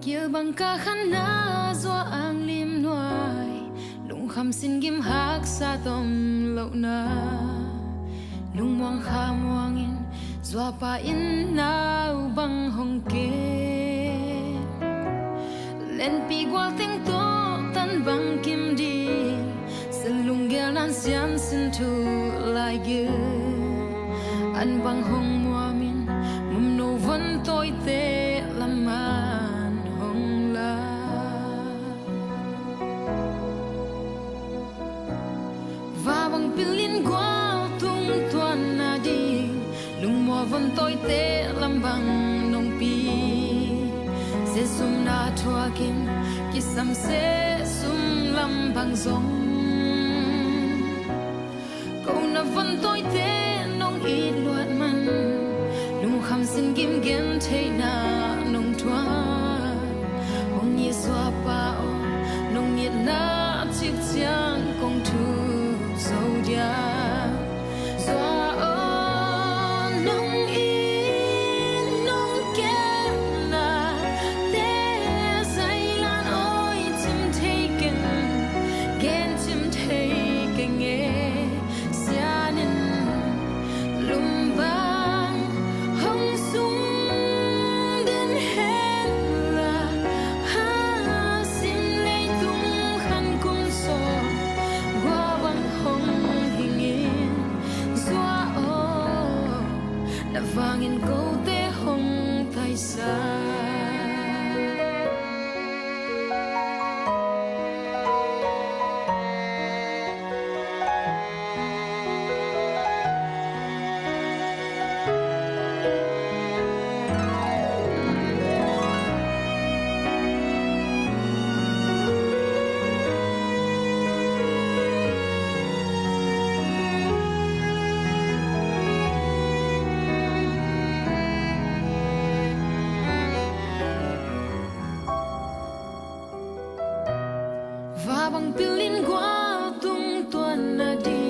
kia bằng ca khăn na do ang lim noai lung kham xin gim hak sa tom lo na lung muang kha muang in do pa in nau bang hong ke len pi gwal teng to tan bang kim di sen lung gel nan sian sin tu lai ge an bang hong muamin mum no van toi te laman hong la và bằng pilin gwal tung tuan na di lung mo van toi te lam bang nong pi se sum na thua kim ki sam se sum lam bang zong câu na van toi te nong i luat man lung kham sin kim gen the na nong thua hong ni swa pa o nong ni na chik chiang kong thu so dia swa o nong i nong ke na te sai lan oi chim taken gen chim taken e sianin lum bang hong sum den hen la ha sin lei tung khan kum so gwa bang hong hingin swa o na vangin ko te hong tai sa và bằng pilin gwal tung tuan na di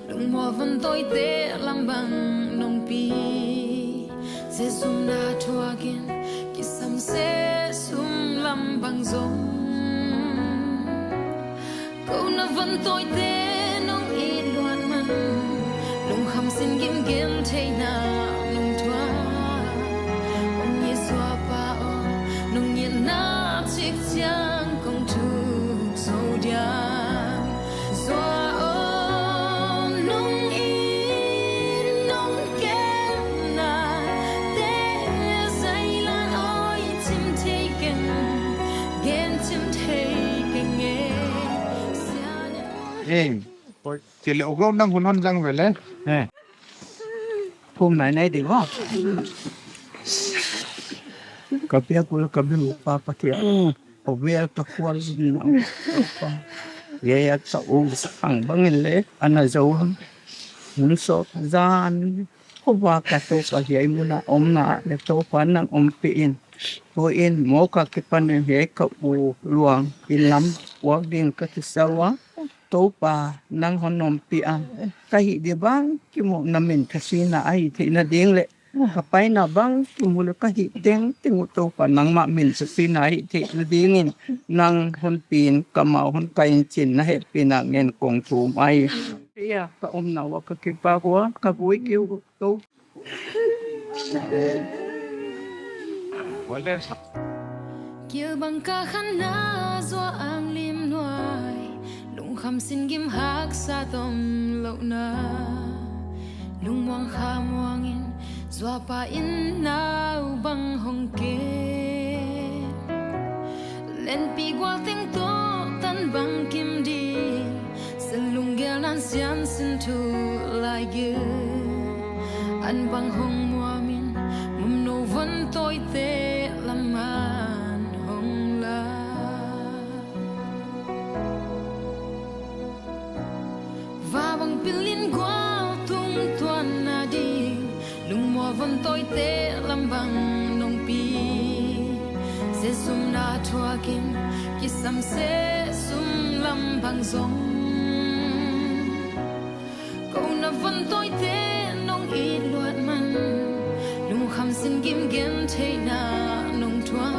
lung mo van toi te lam bang nong pi se sum na thua gin ki sam se sum lam bang zong câu na van toi te nong i luan man lung kham sin gim gem the na nong thua ong ni swa pa o nong ni na chik chiang kong thu so dia swa o nong i nong ke na te sai lan oi chim taken gen chim taken e sian Chỉ liệu gốc đang hôn răng về lên. Nè. Hôm nay thì có. Kapia kula kabi pa kia. Obia ka kual ni. Ya sa sa ang bangin le ana zawhan. Mun so zan. Ko ba ka to sa hiay mo na na le to pa nang piin. Ko in mo ka kipan he ka u luang ilam wag din ka tisawa. Tố pa nang honom pian kahi di bang kimo namin kasi na ay ti na ding le kapay na bang kimo kahi ding tingo to pa nang mamin sa sinay ti na dingin nang honpin kamao hon kain chin na he pinangen kong tumay iya ka na wa ka kipa ko ka buy kiu to Wala. kia bằng ca khăn na do ang lim noai lung kham sin gim hak sa tom lo na lung muang kha muang in do pa in nau bang hong ke len pi gwal teng to tan bang kim di sen lung gel nan sian sin tu lai ge an bang hong muamin mum no van toi te laman hong la và bằng pilin gwal tung tuan na di lung mo van toi te lam bang nong pi se sum na thua kim ki sam se sum lam bang zong câu na van toi te nong i luat man lung kham sin gim gen the na nong thua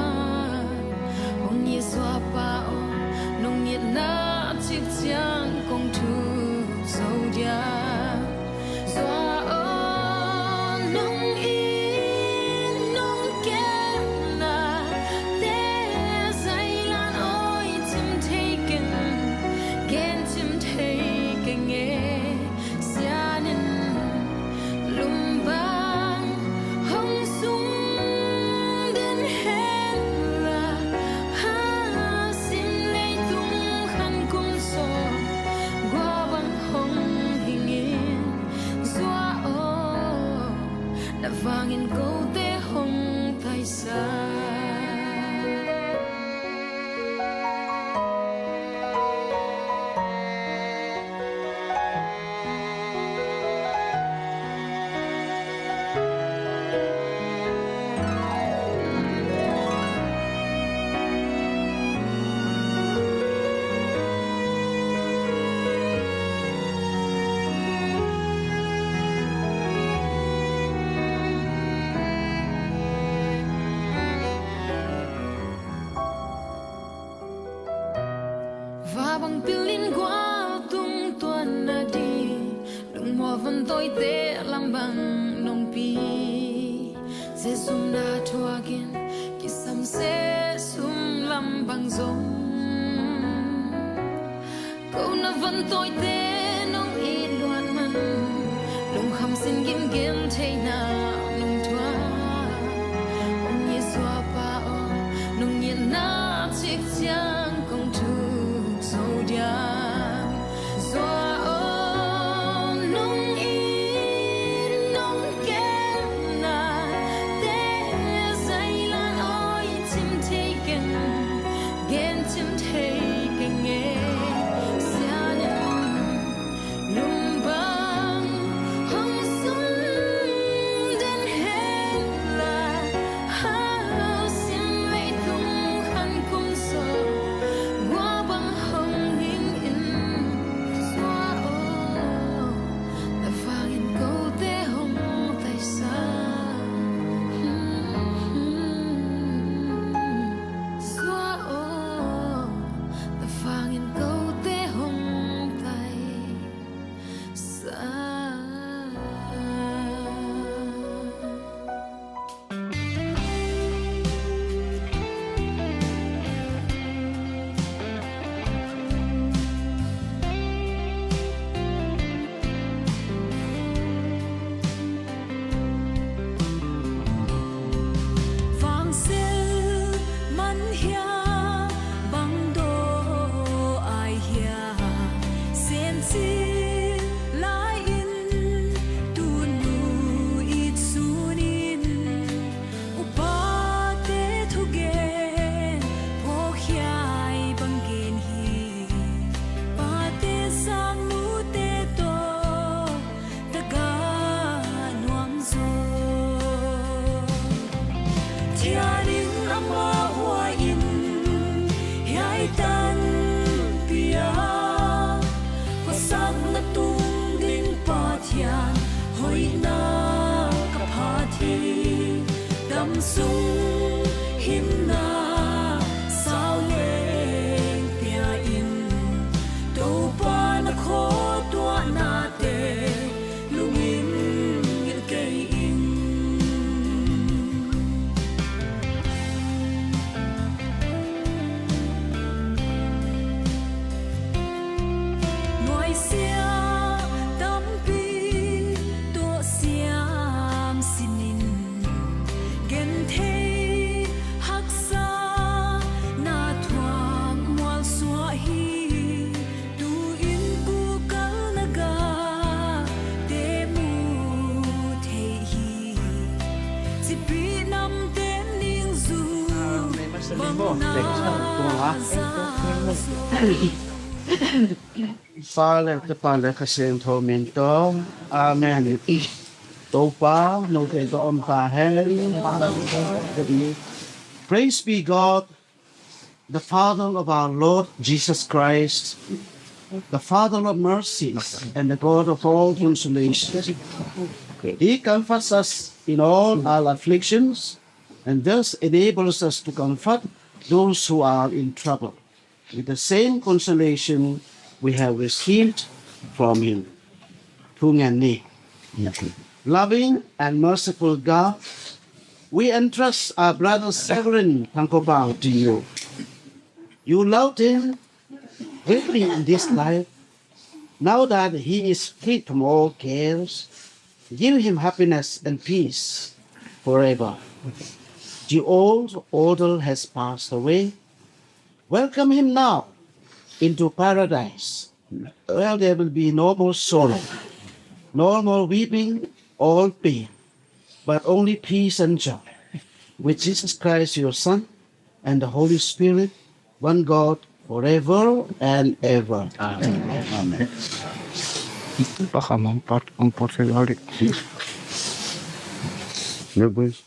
đã vang in câu tế hồng thay xa. Và bằng tiếng liên qua tung tuần na đi đừng mò vẫn tôi tế làm bằng nông pi sẽ sum na thua again khi sam sẽ sum làm bằng giống câu na vẫn tôi tế nông y loạn man lùng khăm xin kim kim thế na nông thua ông nhẹ xóa pa nông nhẹ na chiếc chang công thu sâu đậm xóa nông in nông kem na để dây lan oi chim thấy kinh ghen chim thấy kinh nghe xa nhân lùng băng hồng xuân đến hết là hao xin lấy tung khăn cung sầu qua băng hồng hình in xóa đã vang in câu tế hồng tại xa xóa đã vang in câu tế hồng tại xa. Vang sel man hia bang do ai hia sen si lai in tu nu it sunin upa te thu gen po hiai bang gen hi pa te sang mu te to taga nuam zo Thianin ama hoa in hiai tan pia có sang na tung ding pa thian hoi na ka pha thi dam sung him na sao le pia in to pa na kho tua na te lungin ngin kei in Ngoài xia tâm pi tua xiam sinin gen thế hắc sa na thoáng mual xóa hi tu in cu kal naga te mu thế hi chỉ pi nam tên ning du bang na Father, the Father, the Son, Tormento. Amen. Topa, no te on Praise be God, the Father of our Lord Jesus Christ, the Father of mercies and the God of all consolation. He comforts us in all our afflictions and thus enables us to comfort those who are in trouble with the same consolation we have received from Him. Thungani. Loving and merciful God, we entrust our brother Severin THANGKHOPAO to you. You loved him greatly in this life. Now that he is free from all cares, give him happiness and peace forever. The old order has passed away. Welcome him now into paradise, where there will be no more sorrow, no more weeping or pain. but only peace and joy with Jesus Christ, your Son, and the Holy Spirit, one God, forever and ever. Amen. Amen. Baka ang porcelari. Nebus.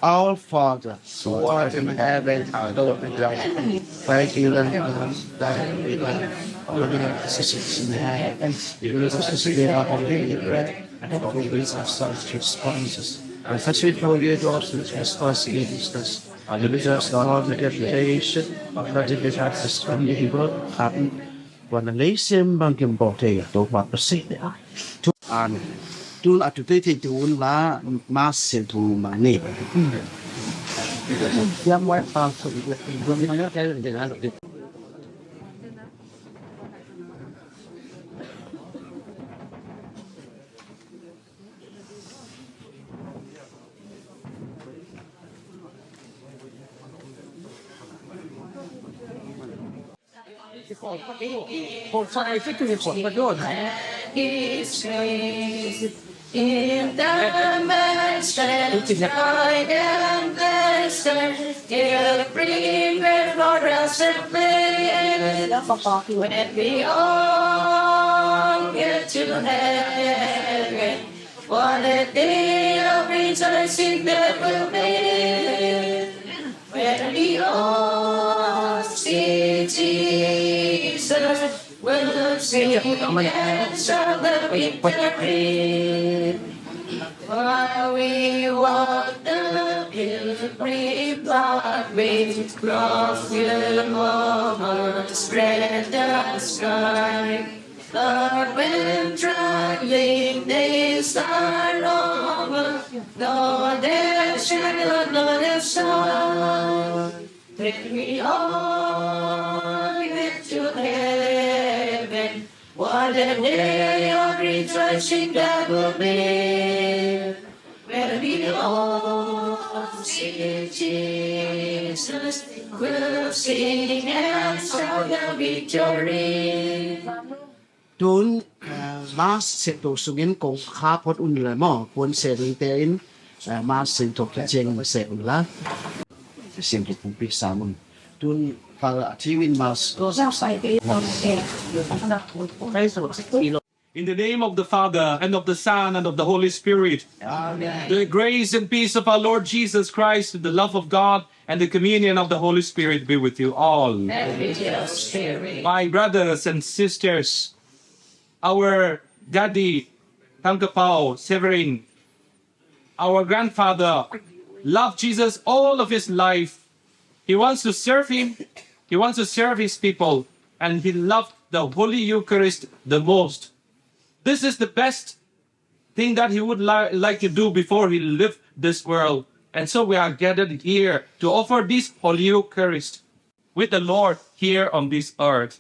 Our Father, who art in heaven, hallowed be thy name. Thy kingdom come, thy will be done, on earth as it is in heaven. Give us this day our daily bread, and forgive us our trespasses, and as we forgive those who trespass against us. And deliver us not into temptation, but deliver us from evil. Amen.วันนี้เสียงบางกิมบอกเองตัวมาประสิทธิ์ทุกอันดูอัตุเตติดูละมาเสียดูมาเนี่ยยังไว้ฟังสุดเลยรวมทั้งแค่เดี๋ยวนะ In the master, I am master. He'll bring me for us and play. When we all get to heaven, what a day of rejoicing that will be. When we all see Jesus, we'll see him and shall the victory. While we walk the pilgrim pathways, cross the water, spread the sky. Lord, when traveling days are over, no there shall not a sun. Take me all to heaven. What a day of rejoicing that will be. When we all see Jesus, we'll sing and shout the victory. ทุนมาเสตุสุงินกงข้าพดอุ่นเลยมั่งควรเสริงเตอินมาสิงตกเจงมาเสอุ่นละเสียงที่ผมปีสามุนทุนฟังชีวิตมาส In the name of the Father, and of the Son, and of the Holy Spirit. Amen. The grace and peace of our Lord Jesus Christ, the love of God, and the communion of the Holy Spirit be with you all. My brothers and sisters, our daddy, THANGKHOPAO, Severin, our grandfather, loved Jesus all of his life. He wants to serve him, he wants to serve his people, and he loved the Holy Eucharist the most. This is the best thing that he would like to do before he left this world. And so we are gathered here to offer this Holy Eucharist with the Lord here on this earth.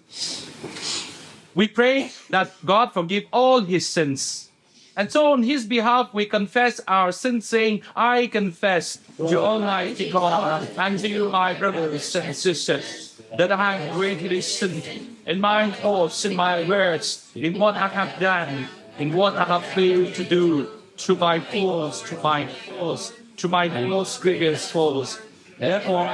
We pray that God forgive all his sins. And so on his behalf, we confess our sins, saying, I confess to Almighty God and to you, my brothers and sisters, that I have greatly sinned in my thoughts, in my words, in what I have done, in what I have failed to do, through my faults, through my most grievous faults. Therefore,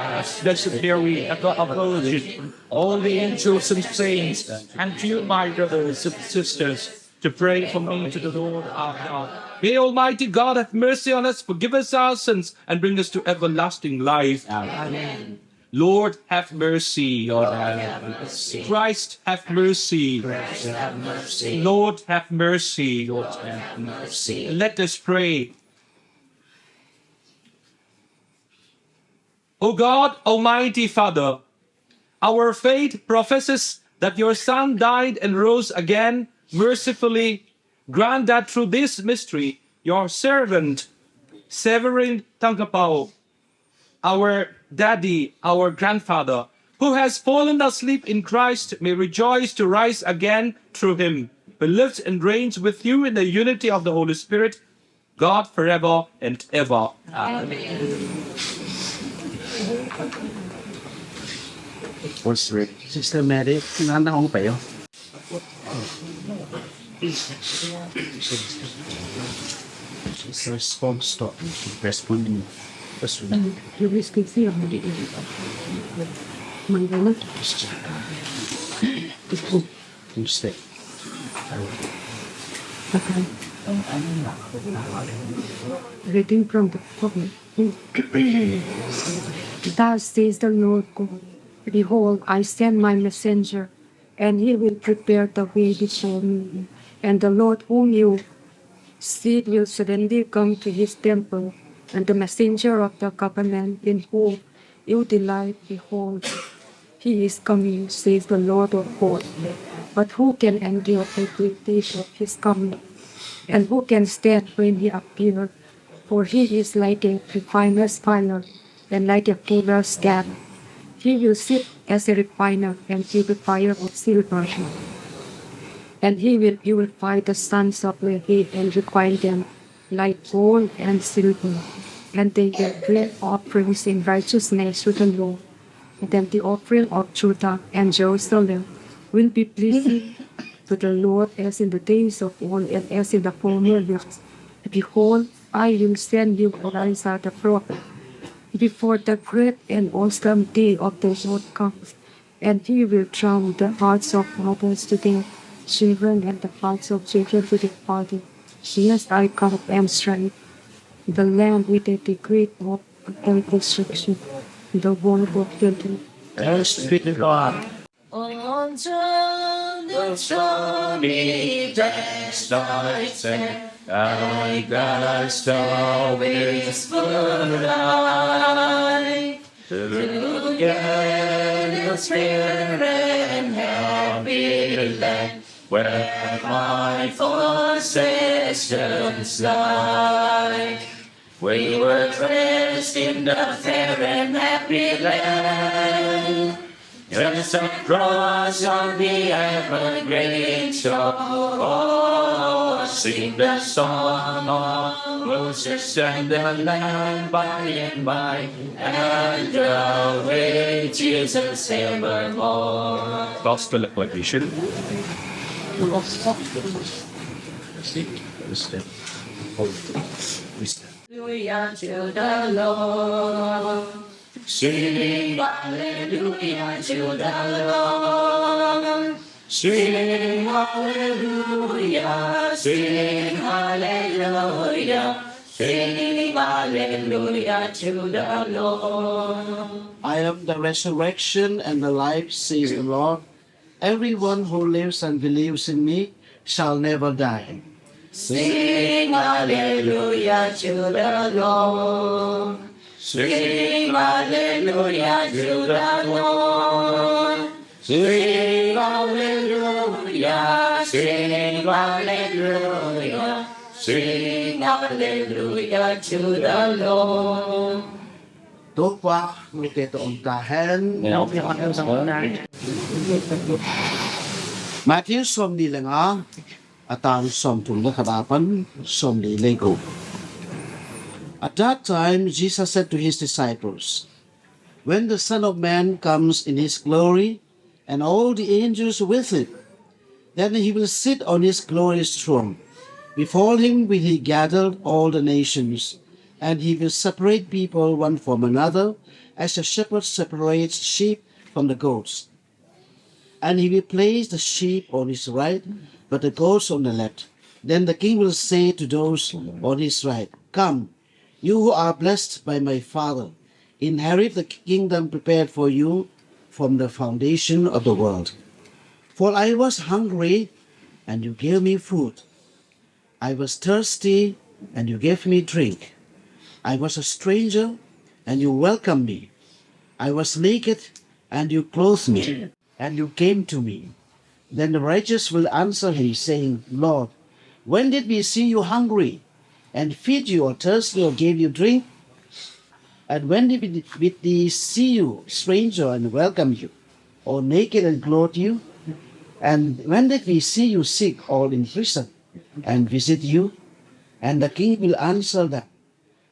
necessary apology, all the angels and saints, and to you, my brothers and sisters, to pray for me to the Lord our God. May Almighty God have mercy on us, forgive us our sins, and bring us to everlasting life. Amen. Lord, have mercy. Lord, have mercy. Christ, have mercy. Christ, have mercy. Lord, have mercy. Lord, have mercy. Let us pray. O God, Almighty Father, our faith professes that your Son died and rose again. Mercifully grant that through this mystery, your servant, Severin THANGKHOPAO, our daddy, our grandfather, who has fallen asleep in Christ, may rejoice to rise again through him, who lives and reigns with you in the unity of the Holy Spirit, God forever and ever. Amen. What's ready? Sister Mary, นั่นห้องไปเหรอ It's a response to responding. You will speak here. Manggana. Instead. Okay. Reading from the book. Thus says the Lord God, behold, I send my messenger, and he will prepare the way before me. And the Lord whom you seek will suddenly come to his temple, and the messenger of the covenant in whom you delight, behold, he is coming, says the Lord of hosts. But who can endure the great days of his coming? And who can stand when he appears? For he is like a refiner's fire, and like a fuller's gas. He will sit as a refiner and purifier of silver. And he will purify the sons of Levi and refine them like gold and silver. And they will bring offerings in righteousness to the Lord. And then the offering of Judah and Jerusalem will be pleasing to the Lord as in the days of old and as in the former years. Behold, I will send you Elijah the prophet before the great and awesome day of the Lord comes, and he will drown the hearts of mothers to their children and the hearts of children to their fathers. Yes, I come and strike the land with a decree of destruction, the wall of children. Spirit of God. On the stormy days, I say, I got star whisper light to get the spirit and happy land where my possessions lie. We were dressed in the fair and happy land. There's a cross on the evergreen shore. Oh, sing the song of Moses and the Lamb by and by, and the way Jesus evermore. Gospel application. Hallelujah to the Lord. Sing hallelujah to the Lord. Sing hallelujah. Sing hallelujah. Sing hallelujah to the Lord. I am the resurrection and the life, says the Lord. Everyone who lives and believes in me shall never die. Sing hallelujah to the Lord. Sing hallelujah to the Lord. Sing hallelujah. Sing hallelujah. Sing hallelujah to the Lord. Tốt quá, người kể tụng ta hên. Matthew som di lenga, atan som tung lekadapan, som di lego. At that time, Jesus said to his disciples, when the Son of Man comes in his glory, and all the angels with him, then he will sit on his glorious throne. Before him will he gather all the nations, and he will separate people one from another, as a shepherd separates sheep from the goats. And he will place the sheep on his right, but the goats on the left. Then the king will say to those on his right, come, you who are blessed by my Father, inherit the kingdom prepared for you from the foundation of the world. For I was hungry, and you gave me food. I was thirsty, and you gave me drink. I was a stranger, and you welcomed me. I was naked, and you clothed me, and you came to me. Then the righteous will answer him, saying, Lord, when did we see you hungry, and feed you, or thirsty, or gave you drink? And when did we see you stranger, and welcome you, or naked, and clothe you? And when did we see you sick, or in prison, and visit you? And the king will answer them,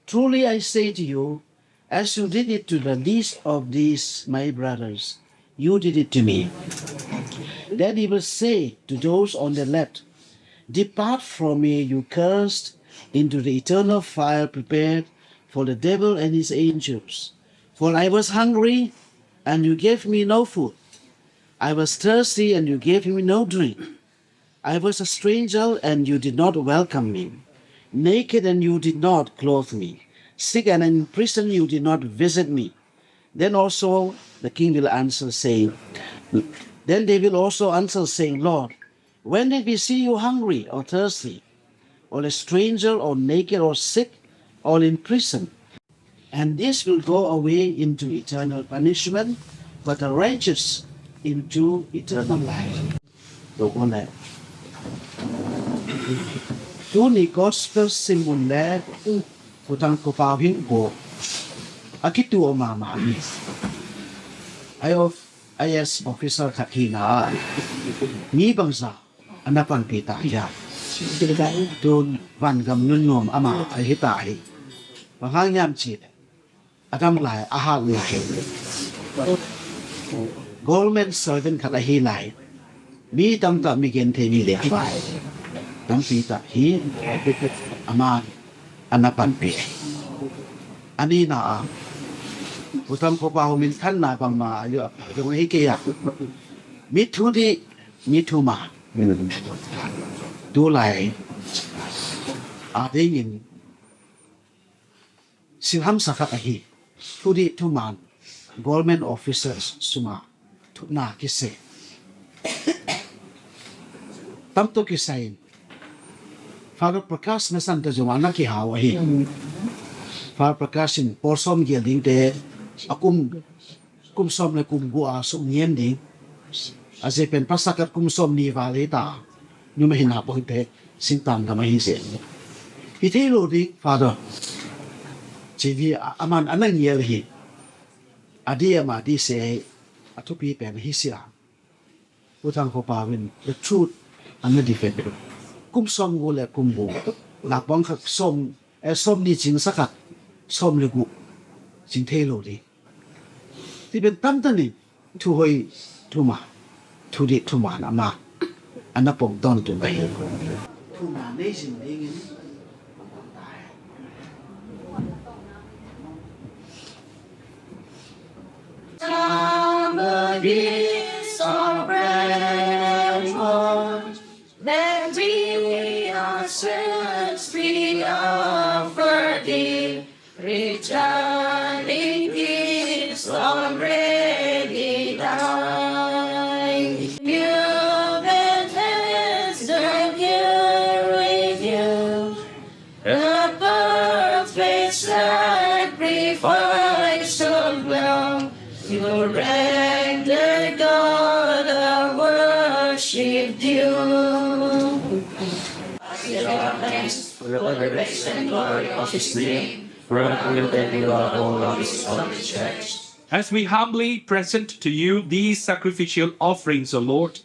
truly I say to you, as you did it to the least of these my brothers, you did it to me. Then he will say to those on the left, depart from me, you cursed, into the eternal fire prepared for the devil and his angels. For I was hungry, and you gave me no food. I was thirsty, and you gave me no drink. I was a stranger, and you did not welcome me. Naked, and you did not clothe me. Sick and in prison, you did not visit me. Then also the king will answer, saying, then they will also answer, saying, Lord, when did we see you hungry or thirsty, or a stranger, or naked, or sick, or in prison? And this will go away into eternal punishment, but the righteous into eternal life. Tu ni gospel simun le utang ko pa hin ko akitu o mama IAS officer kakina ni bangsa anapan kita ya don van gam nun nom ama ai hitai bang yam chi adam lai aha lai government servant kala hi lai mi tam ta mi gen the mi le tam kita hi ama anapan pi ani na utam ko pa min than na bang ma yo yung hi ke ya mi thu di mi thu ma du lai a de yin sin ham sa kha hi thu di thu man government officers suma thu na ki se tam to ki sain Father Prakash na santa jumana ki hawa hi Father Prakash in porsom gilding de kum som le kum gua som nien ding ase pen pasakat kum som ni vale ta nyu ma hina po te sintang ka ma hi se hi the lo di Father chi vi aman anang ye hi adia ma di se atopi pen hi sia utang ko pa win the truth and the defend kum som go le kum bu lak bang khak som som ni jing sakat som le gu jing the lo di ti ben tam tan ni thu hoi thu ma thu di thu ma na ma anapong don tu bai thu ma nei jing ding ni That we are set free of burden, returning is already done. You've been answered here with you, a perfect sacrifice of love. You render God, I worship you. For the grace and glory of His name, As we humbly present to you these sacrificial offerings, O Lord,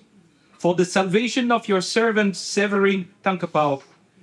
for the salvation of your servant Severin THANGKHOPAO,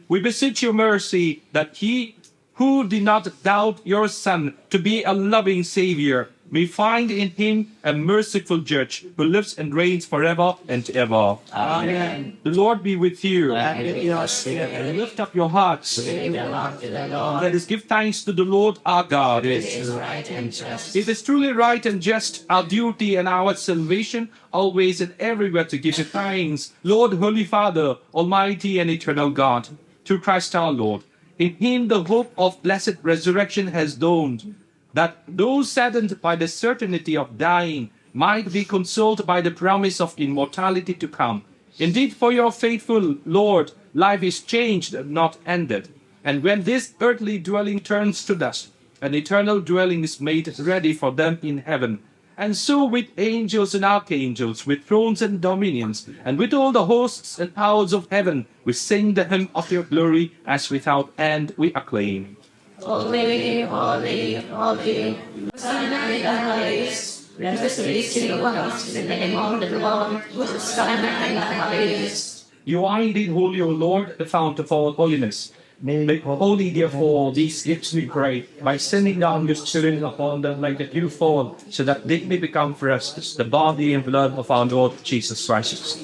we beseech your mercy that he who did not doubt your Son to be a loving Savior may find in him a merciful judge who lives and reigns forever and ever. Amen. The Lord be with you. And with your spirit. And lift up your hearts. Let us give thanks to the Lord our God. It is right and just. It is truly right and just, our duty and our salvation, always and everywhere to give you thanks, Lord, Holy Father, Almighty and Eternal God, through Christ our Lord. In him the hope of blessed resurrection has dawned, that those saddened by the certainty of dying might be consoled by the promise of immortality to come. Indeed, for your faithful Lord, life is changed, not ended. And when this earthly dwelling turns to dust, an eternal dwelling is made ready for them in heaven. And so with angels and archangels, with thrones and dominions, and with all the hosts and powers of heaven, we sing the hymn of your glory, as without end we acclaim. Holy, holy, holy, Sunna in the highest, restoration of us in the name of the Lord, who Sunna in the highest. You are indeed holy, O Lord, the fount of all holiness. Make holy, therefore, these gifts, we pray, by sending down your Spirit upon them like a dewfall, so that they may become for us the body and blood of our Lord Jesus Christ.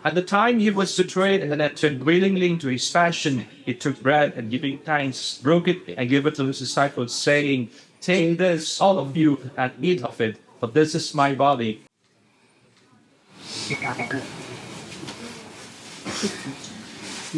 At the time he was betrayed and entered willingly into his passion, he took bread and giving thanks, broke it and gave it to his disciples, saying, "Take this, all of you, and eat of it, for this is my body."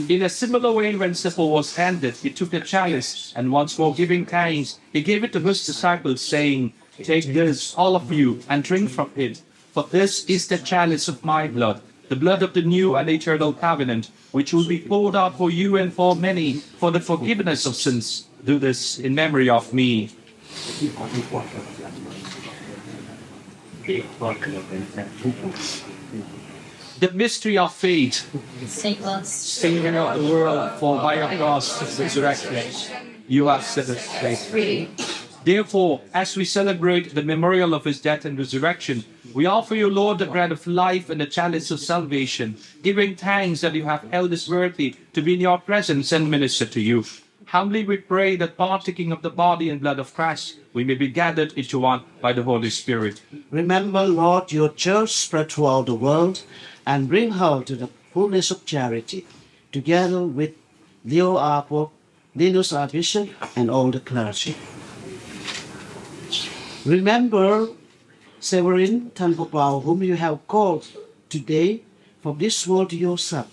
In a similar way, when supper was ended, he took the chalice, and once more giving thanks, he gave it to his disciples, saying, "Take this, all of you, and drink from it, for this is the chalice of my blood, the blood of the new and eternal covenant, which will be poured out for you and for many, for the forgiveness of sins. Do this in memory of me." The mystery of faith. Savior of the world, for by your cross resurrection, you have set us free. Therefore, as we celebrate the memorial of his death and resurrection, we offer you, Lord, the bread of life and the chalice of salvation, giving thanks that you have held us worthy to be in your presence and minister to you. Humbly we pray that partaking of the body and blood of Christ, we may be gathered into one by the Holy Spirit. Remember, Lord, your church spread throughout the world, and bring her to the fullness of charity, together with Leo Arpo, Linus Archbishop, and all the clergy. Remember Severin THANGKHOPAO, whom you have called today from this world to your Son.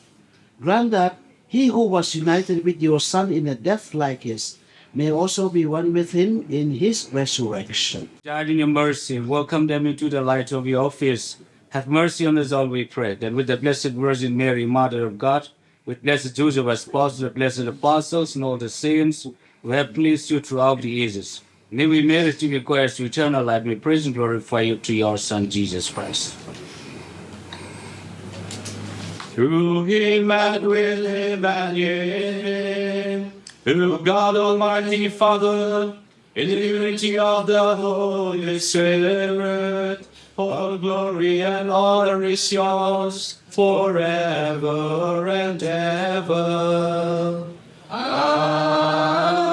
Grant that he who was united with your Son in a death like his may also be one with him in his resurrection. God, in your mercy, welcome them into the light of your face. Have mercy on us all, we pray, that with the Blessed Virgin Mary, Mother of God, with Blessed Joseph as Apostle, the blessed apostles, and all the saints who have pleased you throughout the ages, may we merit to your quest to eternal life. We praise and glorify you through your Son, Jesus Christ. Through him and with him and in him, through God Almighty Father, in the unity of the Holy Spirit, all glory and honor is yours forever and ever. Amen.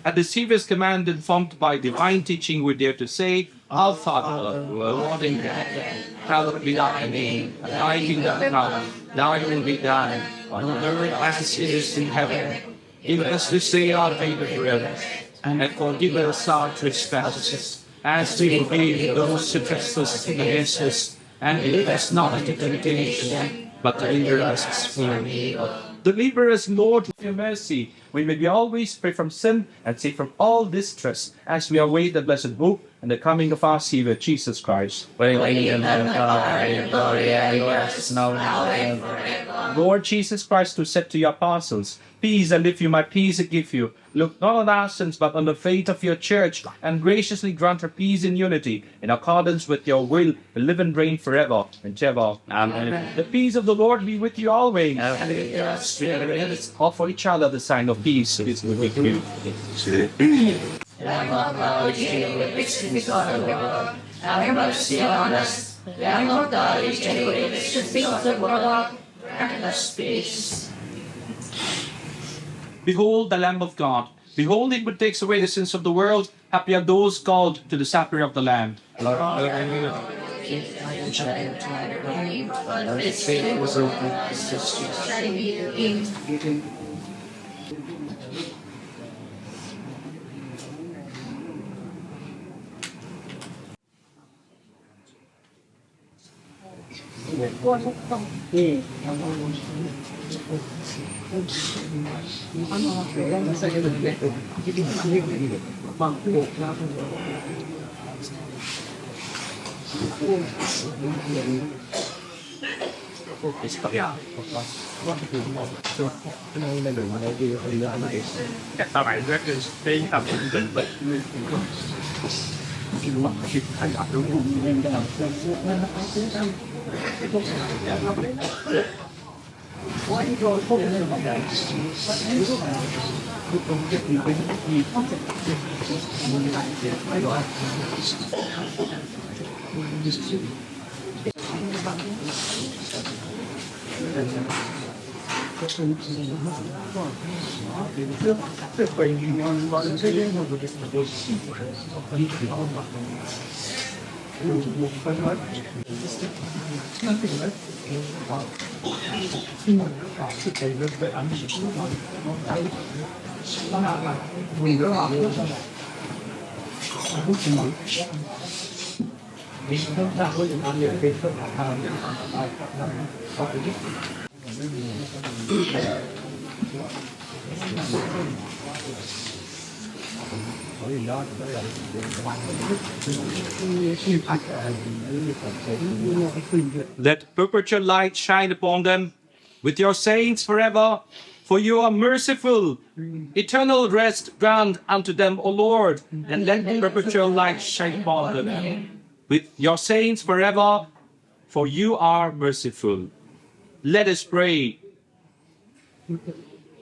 At the Savior's command, informed by divine teaching, we dare to say, Our Father, who art in heaven, hallowed be thy name. Thy kingdom come, thy will be done, on earth as it is in heaven. Give us this day our daily bread, and forgive us our trespasses, as we forgive those who trespass against us. And lead us not into temptation, but deliver us from evil. Deliver us, Lord, with your mercy. We may be always free from sin and safe from all distress, as we await the blessed hope and the coming of our Savior, Jesus Christ. Lord Jesus Christ, who said to your apostles, "Peace I leave you, my peace I give you," look not on our sins, but on the faith of your church, and graciously grant her peace and unity, in accordance with your will, to live and reign forever and ever. Amen. The peace of the Lord be with you always. Offer each other the sign of peace. It is with you. Lamb of God, you with have mercy on us. Lamb of God, you to fill the world, grant us peace. Behold the Lamb of God. Behold him who takes away the sins of the world. Happy are those called to the supper of the Lamb. Let perpetual light shine upon them with your saints forever, for you are merciful. Eternal rest grant unto them, O Lord, and let perpetual light shine upon them with your saints forever, for you are merciful. Let us pray.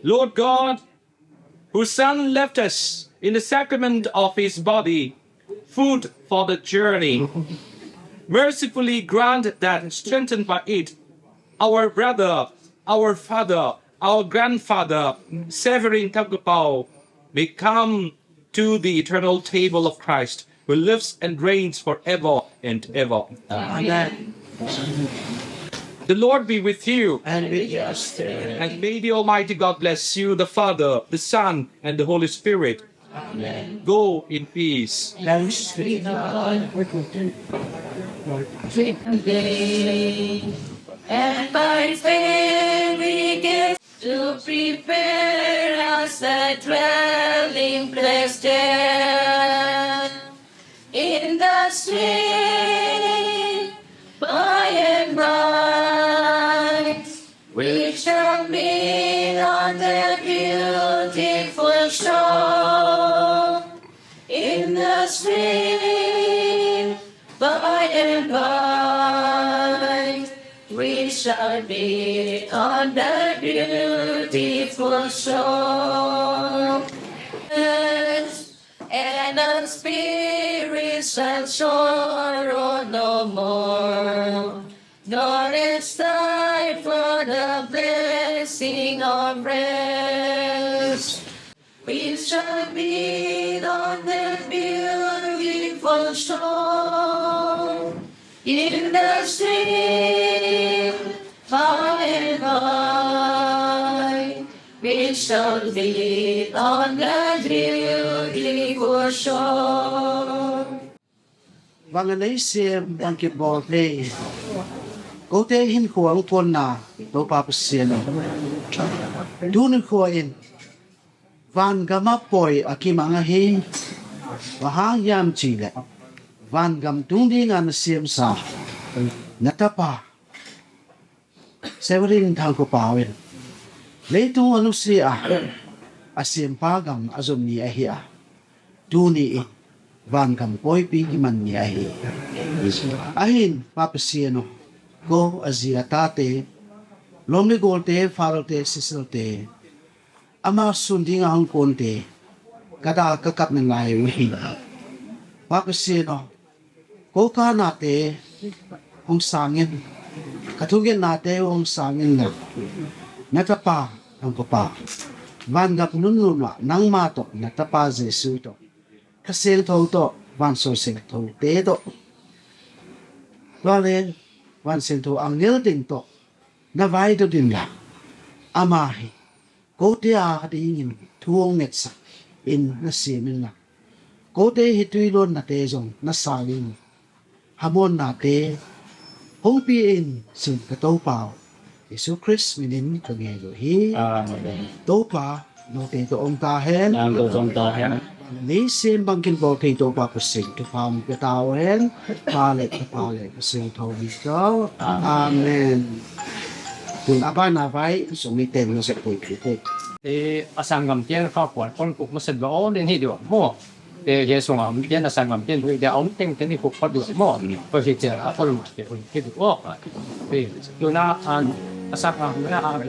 Lord God, whose Son left us in the sacrament of his body, food for the journey, mercifully grant that, strengthened by it, our brother, our father, our grandfather, Severin THANGKHOPAO, may come to the eternal table of Christ, who lives and reigns forever and ever. Amen. The Lord be with you. And with your spirit. And may the Almighty God bless you, the Father, the Son, and the Holy Spirit. Amen. Go in peace. Thanks be to God. And by faith we get to prepare us a dwelling place there in the street by and by. We shall meet on the beautiful shore in the street by and by. We shall be on the beautiful shore, and our spirits shall sorrow no more, nor is time for the blessing of rest. We shall be on the beautiful shore, in the stream by and by. We shall be on the beautiful shore. Vâng lấy xem đang kịp bò thế. Cố tế hin khuang tuần na tố papa sian. Du nên khuain. Van gama poi akimanga hi. Và hang yam chi lệ. Van gam tung đi ngan siam sa. Natapa. Severin THANGKHOPAO in. Lấy tung anu si a siam pa gam azom ni a hi a. Du ni in. Van gam poi pi man ni a hi. Ahin papa siano. Go azira tate. Lomli golte farote siselte. Ama sunding ang konte. Kada kakap ng layo hin. Papa siano. Go ka nate. Hong sangin. Katugin nate hong sangin na. Natapa ang papa. Van gap nununwa nang matok natapa Jesu to. Kasil to to. Van so sing to te to. Lale. Van sin to ang nil din to. Navay to din la. Amahi. Kote a hadingin. Tuong netsa. In nasimin na. Kote hituilon na te zong nasangin. Hamon na te. Hong piin sin katopao. Yesu Christ minin kagelo hi. Amen. Topa no te to ong tahen. Ang gustong tahan. Ni sim bangkin bo te to pa pasing to pam katawen. Palit pasing to biso. Amen. Kung apa na vai sumiten no sa puitik. 阿三咁邊發還講局乜實我哋呢度麼？嘢送啊咁邊阿三咁邊佢哋我定定啲局發到麼？佢哋就發到嘅佢哋哦，譬如那阿三啊咩啊？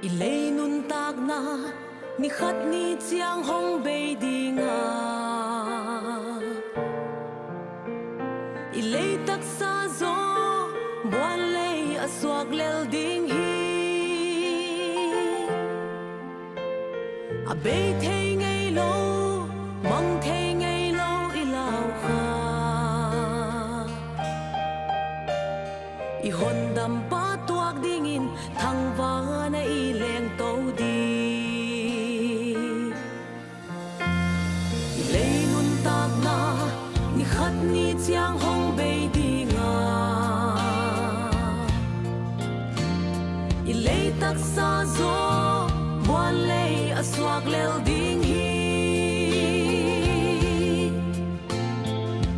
Ilay nun tag na ni khat ni chiang hong bei dinga Ilay tak sa zo buan lay aswag lel ding hi Abay thay ngay lo mang thay ngay lo ilaw ka Ihondam pa tuag dingin thang va na ileng tàu đi Ilay nun tag na ni khat ni chiang hong bei đi nga Ilay tak sa zo buan lay aswag lel ding hi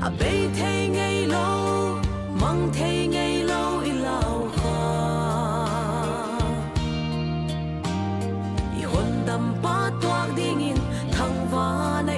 Abay thay ngay lo mang thay ngay lo ilaw ka Ihondam pa tuag dingin thang va na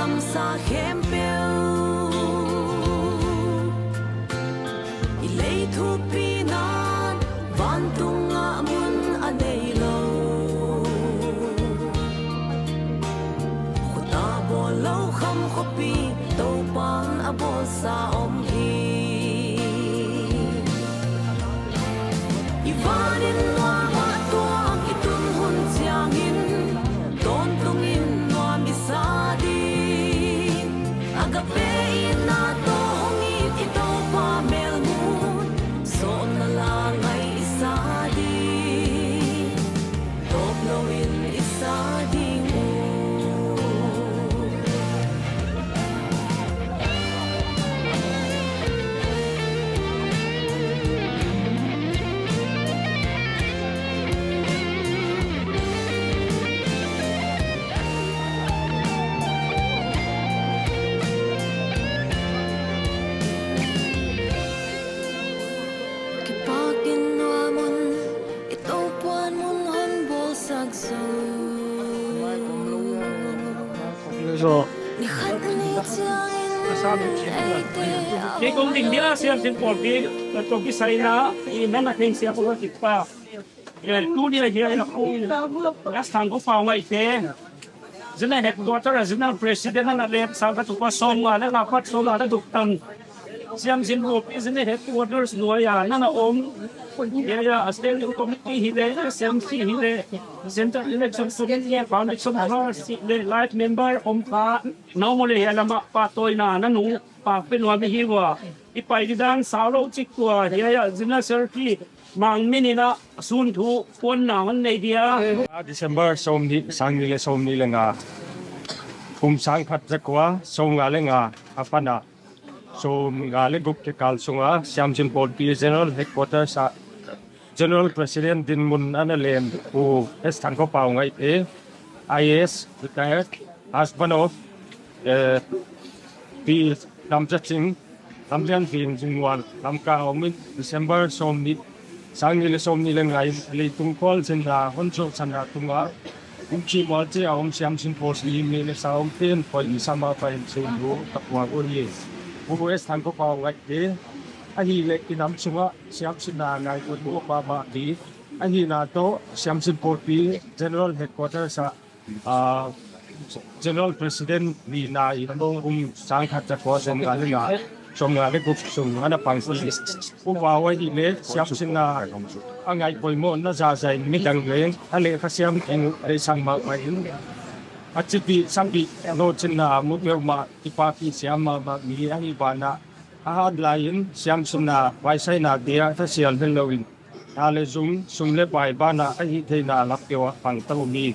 lam sa khem peo i lei thu pi nan van tung nga mun anei lo khuta bo lo kham khopi to pan abo sa om hi ivanin wa ma tuang itun hun chiang in don tung in wa mi sa di agape na to hongi ito pa mel mun so na la ngai isa di top no in isa di So, cái công trình đĩa xem trên cột đi là trong cái xây nó thì nó là thành xe không có thịt vào rồi tu đi là gì là không các thằng có phòng vậy thế dưới này hếtตัวlà dưới này president là lên sao các tụi có xong mà nó là phát xong là nó tụt tầng xem trên cột dưới này hếtตัวnuôi à nó là ôm giờ giờ xem những công ty hi lệ xem si hi lệ center election student foundation nó si lệ life member ôm pa nó mới là làm pa tôi na nó nụ pa bên ngoài bị hiểu à ít phải đi đang sao lâu chích qua giờ giờ dưới này servi mang mini na sun thu quân nào vấn đề dia December som ni sang ni le som ni le nga sang khat za kwa som nga le nga afana so nga le gup ke kal sunga siam chin pol pi general headquarters sa general president din mun analem u THANGKHOPAO Ngaihte IAS retired husband of pi lam cha ching lam lian fin jingwan lam ka omin December som ni sang ni le som ni le ngai le tung kol chen la hon cho chan ra tunga chi mo che om siam chin pol ni me le sa om ten poi sama pa en se lu takwa o ye THANGKHOPAO Ngaihte anh lệ cái nắm chung á xem xin là ngày của bộ ba ba tí anh là đó xem xin bộ phí general headquarters general president vì này ông sang khát cho có xem cái này trong ngày cái cuộc sống anh bằng sự cũng vào cái gì lệ xem xin là anh ngày buổi muộn nó ra dày mấy đằng lệ anh lệ phát xem anh để sang mà phải chỉ bị sang bị nó trên là một điều mà đi qua khi xem mà nghĩ anh bạn là lain siam sunna vai sai na dia tha sial hen loin ale zum sung le bai ba na a hi the na lak pewa pang tau mi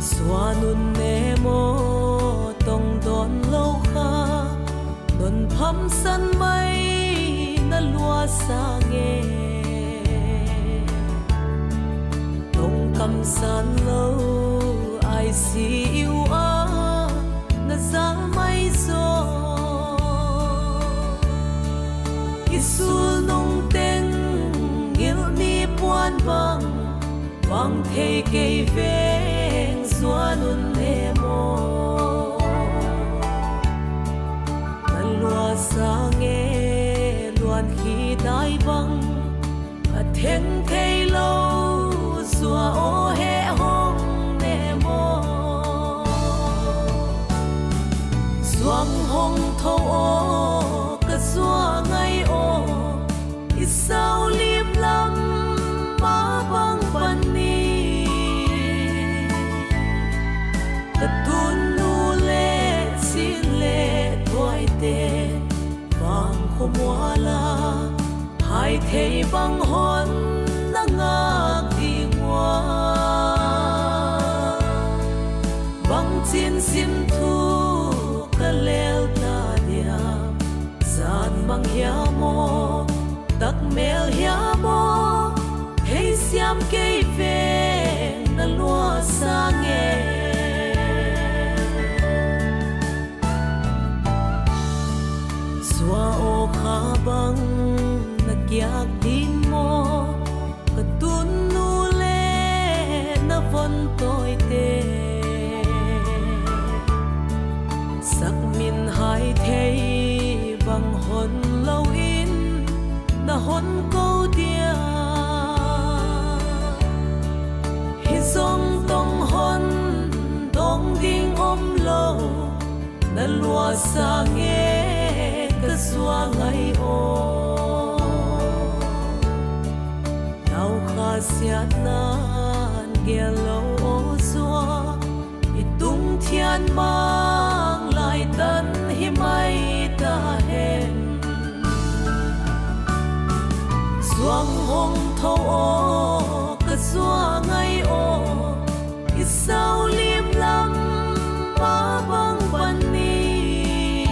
Swanun nemo hâm sân mây na lúa sa nghe đông cầm san lâu ai si yêu a na giang mây gió isul nong tên yêu ni buồn băng băng thề cây veng xóa nun nemo lúa sa nghe luan khi tai băng thèn thề lâu xua ô hệ hong nemo xoang hong thâu ô cả xua ngay ô ít sao liêm lắm má băng ban ni cả tuôn nu lệ xin lệ thoại tê vang khom hoa la hai thề băng hôn na ngạc đi hoa băng chiến sim thu cả leo ta dia gian băng hia mo tắc mel hia mo hey siam cây về na lúa sa nghe hôn câu tia hi dòng tông hôn dong ding om lâu na lúa sa nghe cái xua ngày ô nào khá xiết nan nghe lâu ô xua tung thiên mang lại tân hi mai ta hẹn xuông hồng thâu ô cái xua ngày ô ít sao liêm lắm má băng bần ni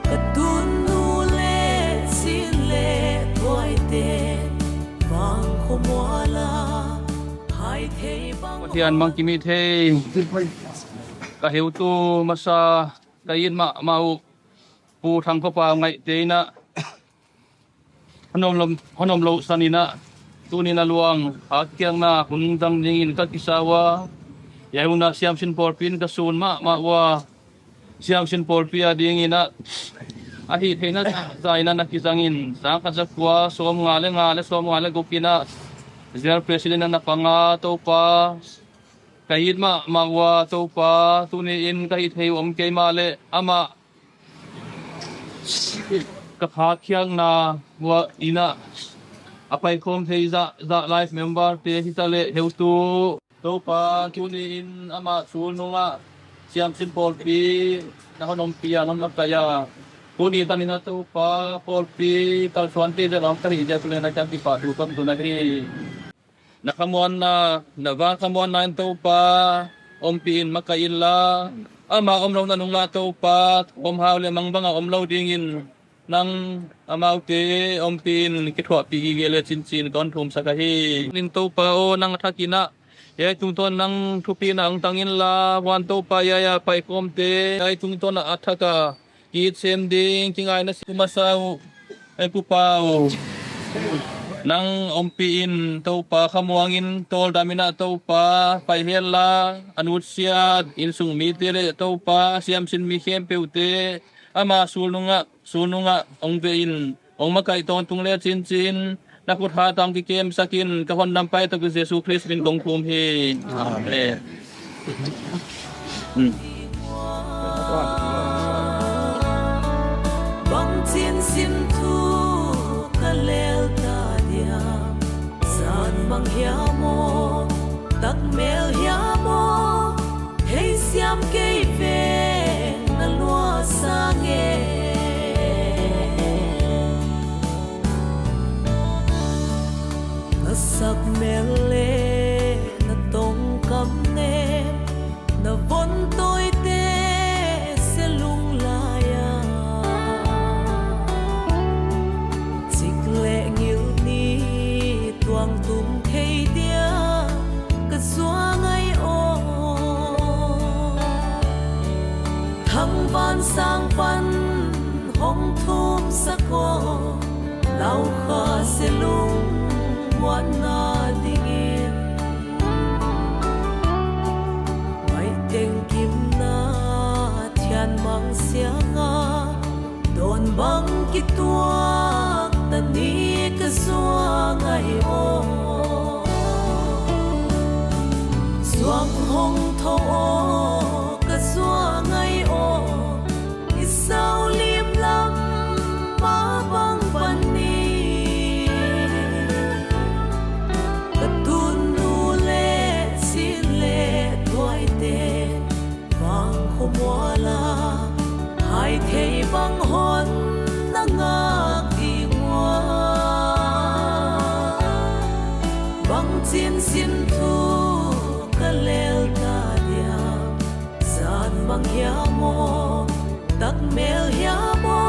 cái tuôn nu lệ xin lệ gọi tên vang không mua la hai thế băng Tian mang kimi the kaheu tu masa kain mau pu thangkhopa ngaihte na honom lo sanina tunina luang akyang na kunindang dingin kakisawa yauna siam sin porpin kasun wa siam sin porpia dingina ahi thena zaina nakisangin sangkasakwa som ngale som ngale gopina General President na panga to pa kahit mawa to pa tuniin kahit hay kay male ama kakhakyang na wa ina apay kom thay za life member te hitale heutu to pa tuniin ama suno nga siyam simple pi na honompia ng kaya tunitan nina to pa polpi talsuante de ram tari ja tulen na champi pa dupam tunagri nakamuan na navakamuan na ito pa ompiin makaila ama omlaw na nung lato pa omhaw lemang banga omlaw dingin ng amaute ompiin kitwa pigigile sinsin kontum sa kahi ninto pa o nang takina ya tungton ng tupina ang tangin la wanto pa yaya pa ikomte ay tungton na ataka kit sending kingay na sumasaw ay pupaw nang ompiin tau pa kamuangin tol dami na tau pa paihela anunsya insung mitire tau pa siam sin mihem peute ama sulunga ong bein ong makaiton tungle chin nakut hatang kikem sakin kahon nampay to Jesu Christ bin gong kum hi amen bang chin sim thu kalel mang hiamo tắc mel hiamo hey siam kei ve na lua sa nghe na sak mel le na tong kam ne na von tôi te se lung la ya chik le ngil ni tuang tum xóa ngày ô thăng van sang văn hong thum sắc cô lao kha se lung muan na dingin mai teng kim na thian mang sia nga don bang ki tuak ta ni ka xóa ngày ô Xuang hong thô ô cả xua ngày ô ít sao liêm lắm má băng văn ni cả tuôn nu lệ xin lệ gọi tên vang không mua la hai thầy băng hôn na ngạc kỳ hoa băng chiến xin thu kalel ta dia san mang hiamo tak mel hiamo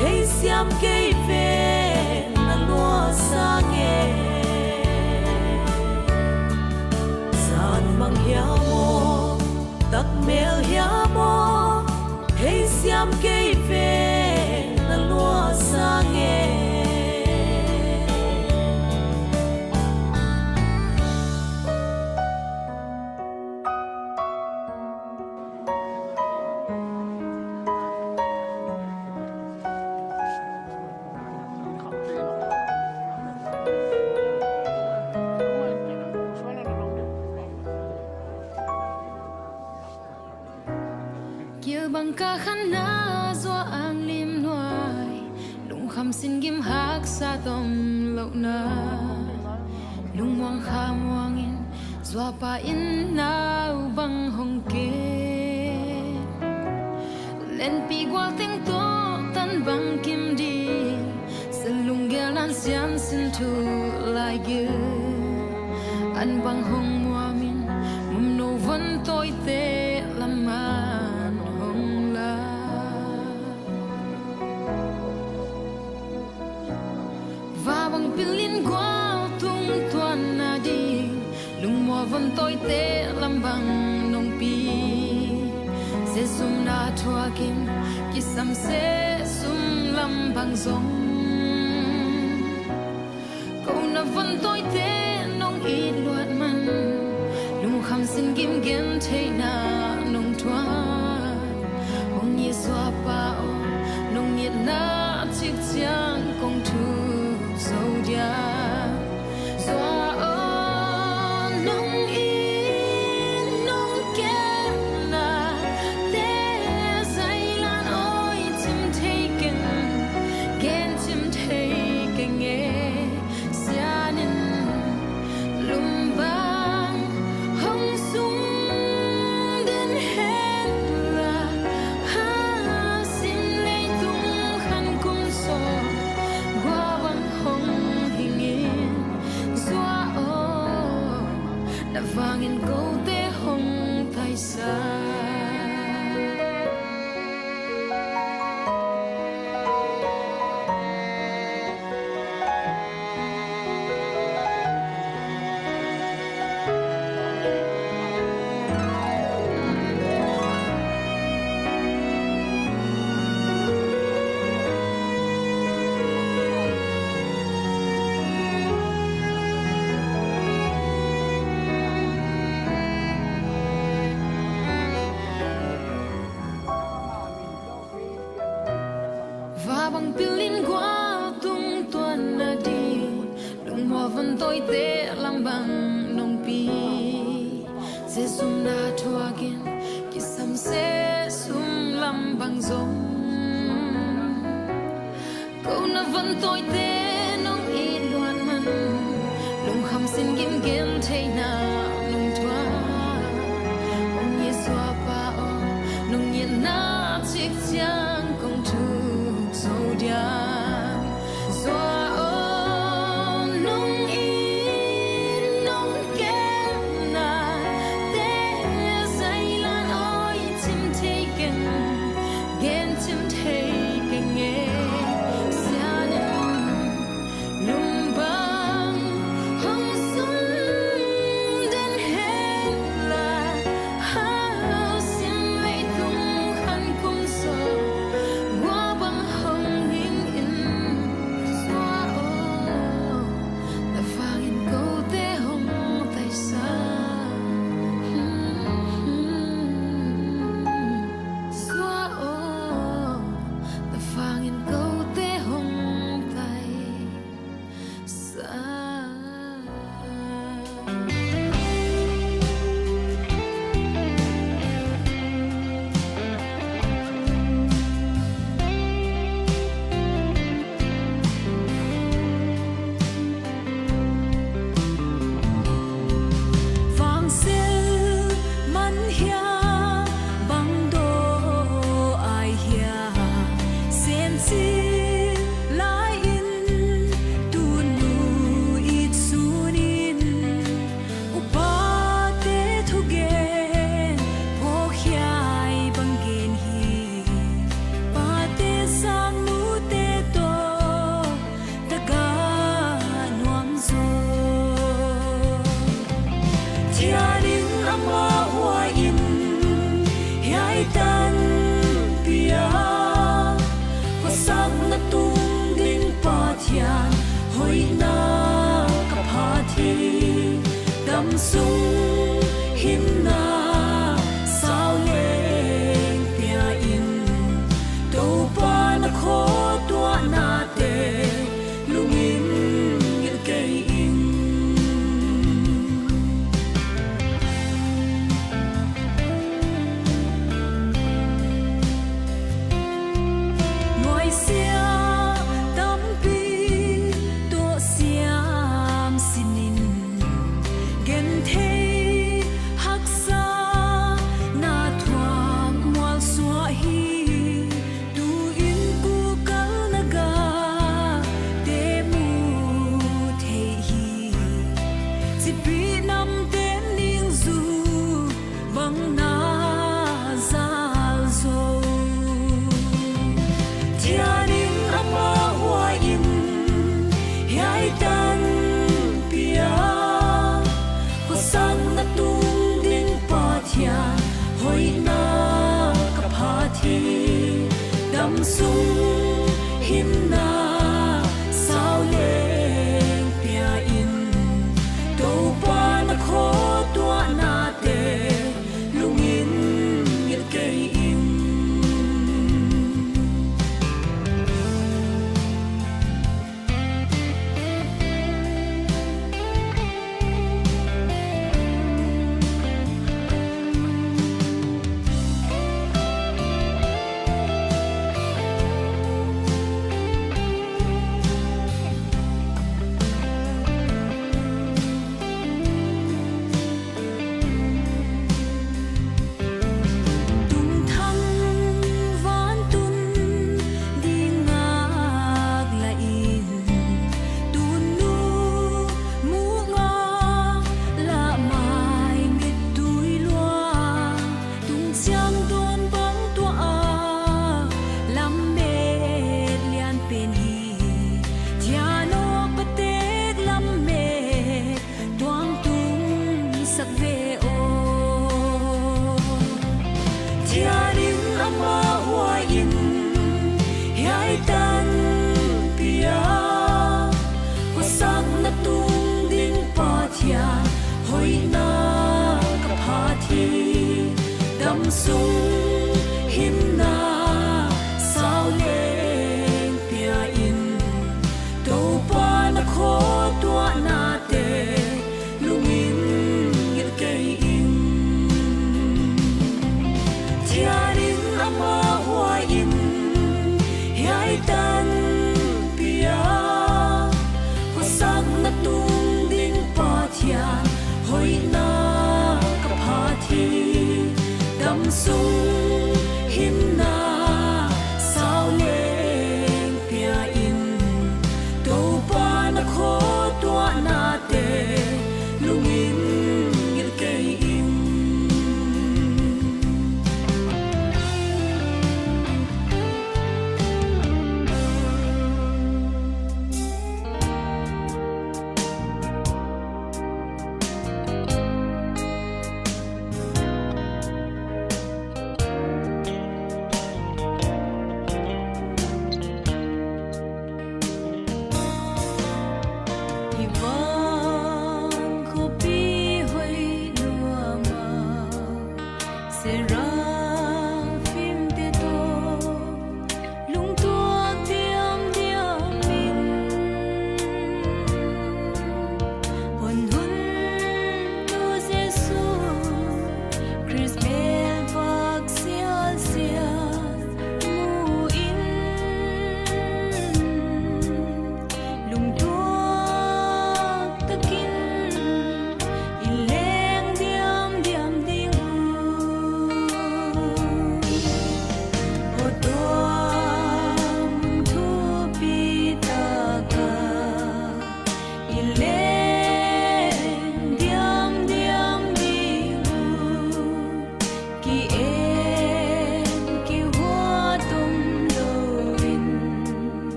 hey siam kei ve na lua sa nghe san mang hiamo tak mel hiamo hey siam kei ve na lua sa nghe Yêu bằng ca khăn na do ang lim noai lung kham xin gim hak sa tom lo na lung muang kha muang in do pa in nau bang hong ke len pi gwal teng to tan bang kim di sen lung gel nan sian sin tu lai ge an bang hong muamin mum no van toi te lam man hong la va bang pilin gwal tung tuan na di lung mo van toi te lam bang nong pi se sum na thua kim ki sam se sum lam bang zong ko na van toi te nong i luat man lung kham sin kim gen the na nong thua hong ye swa pa o nong ye na chik chiang kong thu so dia swa o nong i nong ke na te sai lan oi chim taken gen chim taken e sianin lum bang hong sum den hen la ha sim lei tung khan kum so gwa bang hong hingin swa o na vangin go te hong tai sa và bằng pilin qua tung tuan na đi lung hoa văn tôi te làm bằng nong pi se sum na thua gen ki sam se sum lam bằng zong câu na văn tôi te nong i luan man lung kham sin gim gen the na nong thua ong ye swa pa o nong ye na chik chiang kong thu so dia so o nong i nong ke na te sai lan oi chim taken gen chim taken e sianin lum bang hong sum den hen la ha sim lei tung khan kum so gwa bang hong hing in swa o na fangin go te hong tai sa swa o na fangin go te hong tai sa vang sel man hia bang do ai hia sen si lai in tu nu it sunin upa te thu gen po hiai bang gen hi pa te sang mu te to taga nuam zo chia đến ama hoa in hiai tan pia có sang na tung ding pa thian hoi na ka pha thi dam sung him na sao le pia in to pa na kho tua na te lungin ngil kei in sắc về ô chia đình ama hoa in hai tan pia hoa sắc na tung ding pa thia hoi na ka pha thi dam sung him na sao lên pia in đâu pa na kho tua na te lungin ngir cây in chia đình ama hoa in hai tan pia hoa sắc na tung ding pa thia hoi na ka pha thi dam sung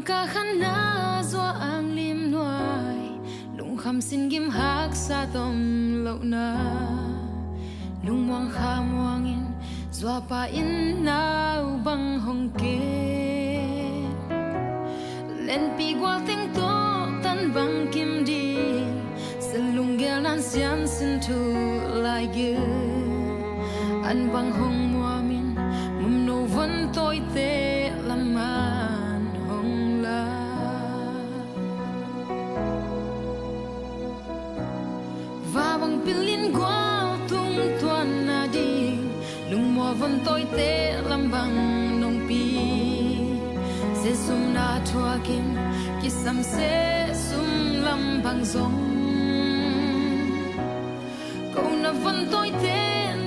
ca khăn na do ang lim nuai lung kham sin gim hak sa tom lo na lung muang kha muang in do pa in nau bang hong ke len pi gwal teng to tan bang kim di sin lung gel nan sian sin tu lai ge an bang hong muamin mum no van toi te lam man hong la va bang pilin gwal tung tuan na di lung mo van toi te lam bang nong pi se sum na thua kim ki sam se sum lam bang zong ko na van toi te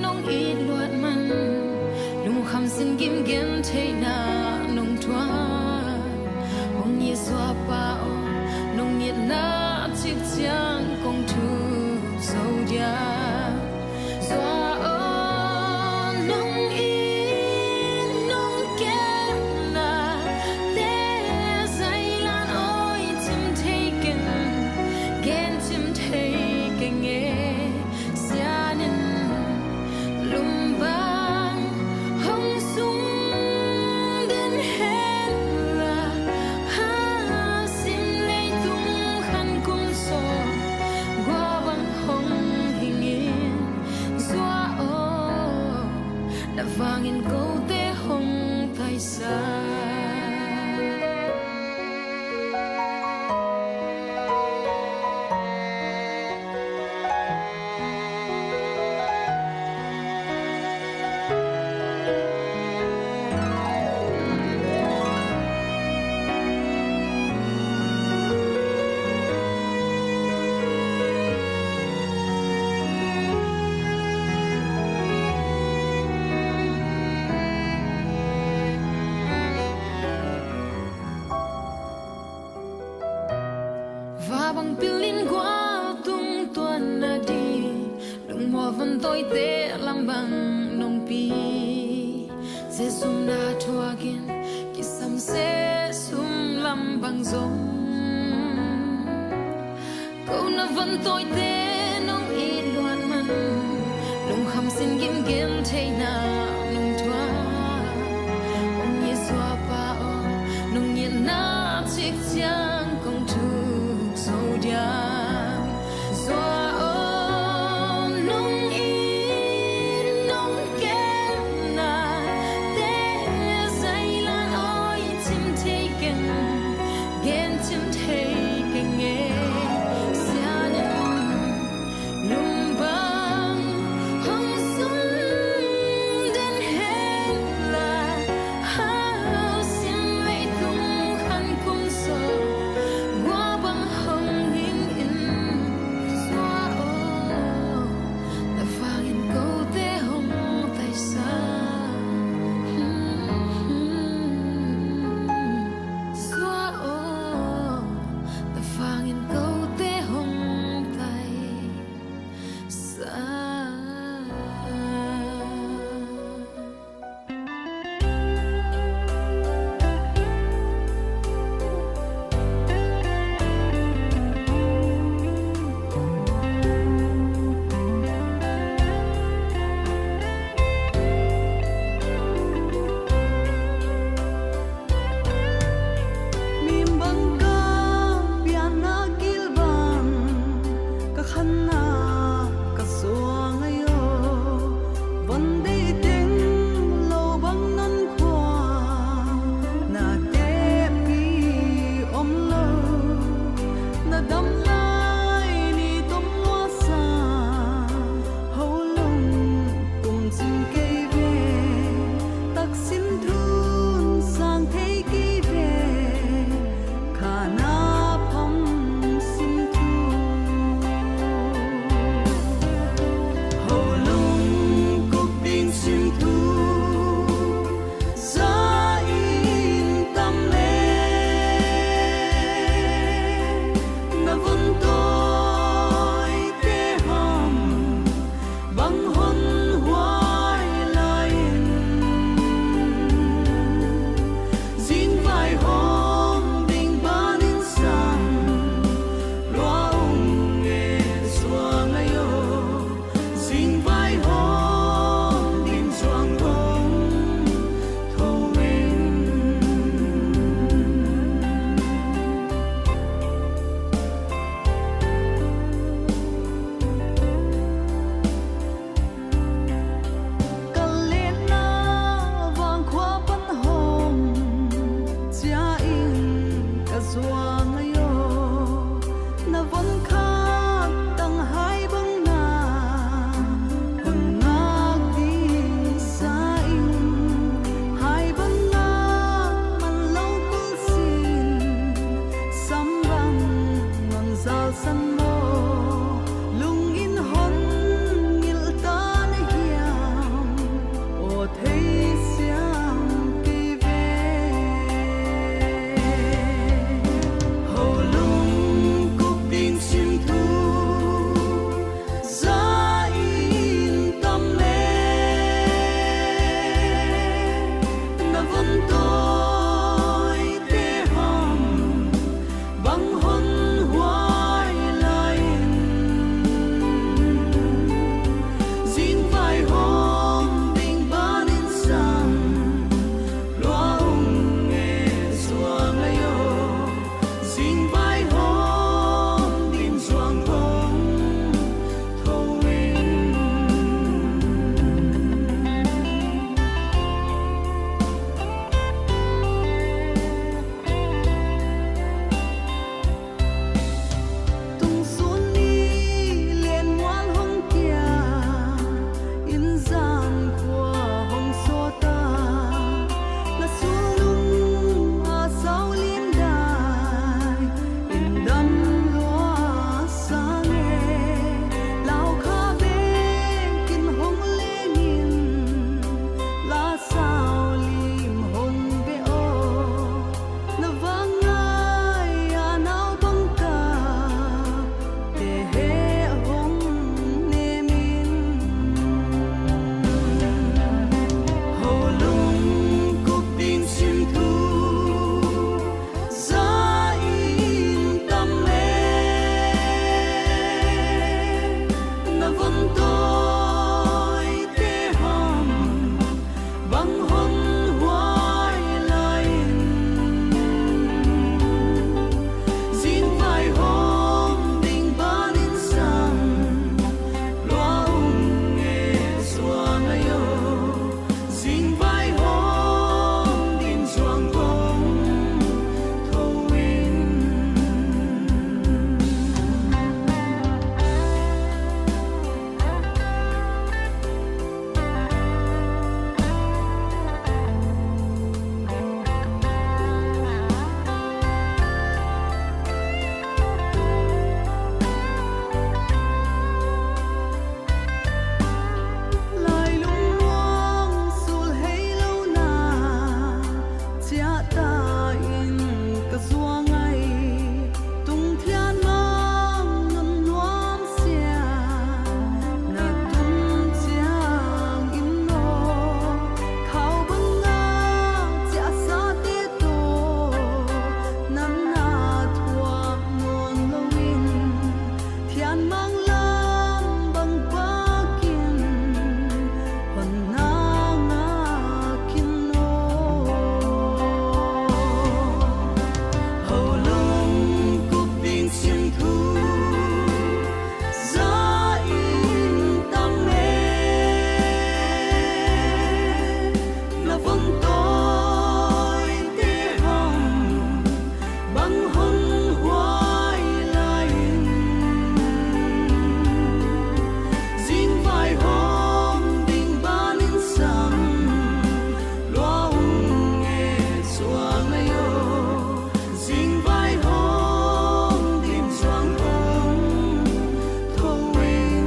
nong i luat man lung kham sin gim gen the na nong thua hong ye swa pa o nong ye na chik chiang kong thu so dia swa o nong i nong ken na te sai lan oi tim taken gen tim taken e sianin lum bang hong sung den hen la ha sim lei tung khan kum so gwa bang hong hing in zwa o na vangin go te hong thai sa và bằng pilin qua tung tuan na đi lung mo van toi te lam bang nong pi se sum na thua gin ki sam se sum lam bang zong ko na van toi te nong i luan man lung kham sin gim gem the na nong thua ong ye swa pa o nong ye na chik chiang kong thu so dia so o nong i nong ken na te sai lan oi tim taken gen tim taken e sianin lum bang hong sum den hen la ha sim lei tung khan kum so gwa bang hong hing in zwa o na fangin go te hong tai sa zwa o na fangin go te hong tai sa Mimbang ka piana gilbang kakhana kasua ngayo vande teng lo bang nan kwa na te pi om lo na dam lai ni tom wa sa ho lung kum jin ke ve tak sim thun sang thei ki ve khana phom sim thu vẫn tôi thế hòm bằng hôn hoài lại riêng vài hôm tình ban in sang loa nghe xóa ngày ô riêng vài hôm tin xoang công thâu in lại lung hoang sul hay lâu na cha ta in cả doa ngày tung thiên mang ngân loan xia na tung chiang in no khao băng nga cha sa te to nan na thua non lâu in thiên mang lam băng ba kim hồn na nga kim no hầu lung cúp tiếng xiên thu giá in tam mê là vẫn tôi thế hòm bằng hôn hoài lại riêng vài hôm tình ban in sang loa nghe xóa ngày ô riêng vài hôm tim xoang không thâu in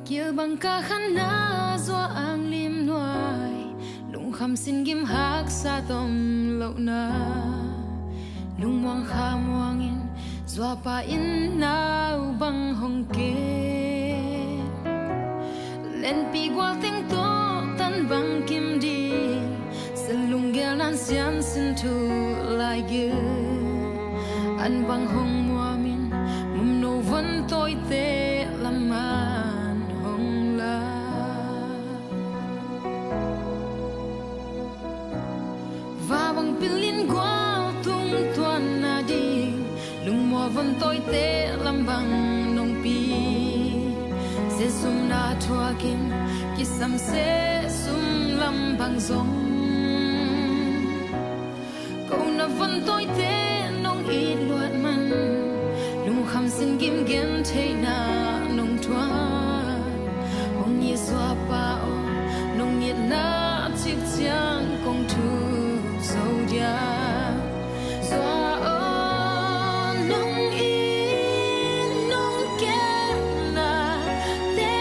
kia bằng ca khăn na do ang lim noai lung kham sin gim hak sa tom lo na lung muang kha muang in do pa in nau bang hong ke len pi gwal teng to tan bang kim di selung gel nan sian sin tu lai ge an bang hong muamin mum no van toi te laman hong la và bằng pilin gwal tung tuan na di lung mo van toi te lam bang nong pi se sum na thua kin ki sam se sum lam bang zong câu na van toi te nong i luat man lung kham sin gim gen te na nong tuan hong ye swa pa o nong ye na chik chiang kong tu so dia swa o nong in nong ken na te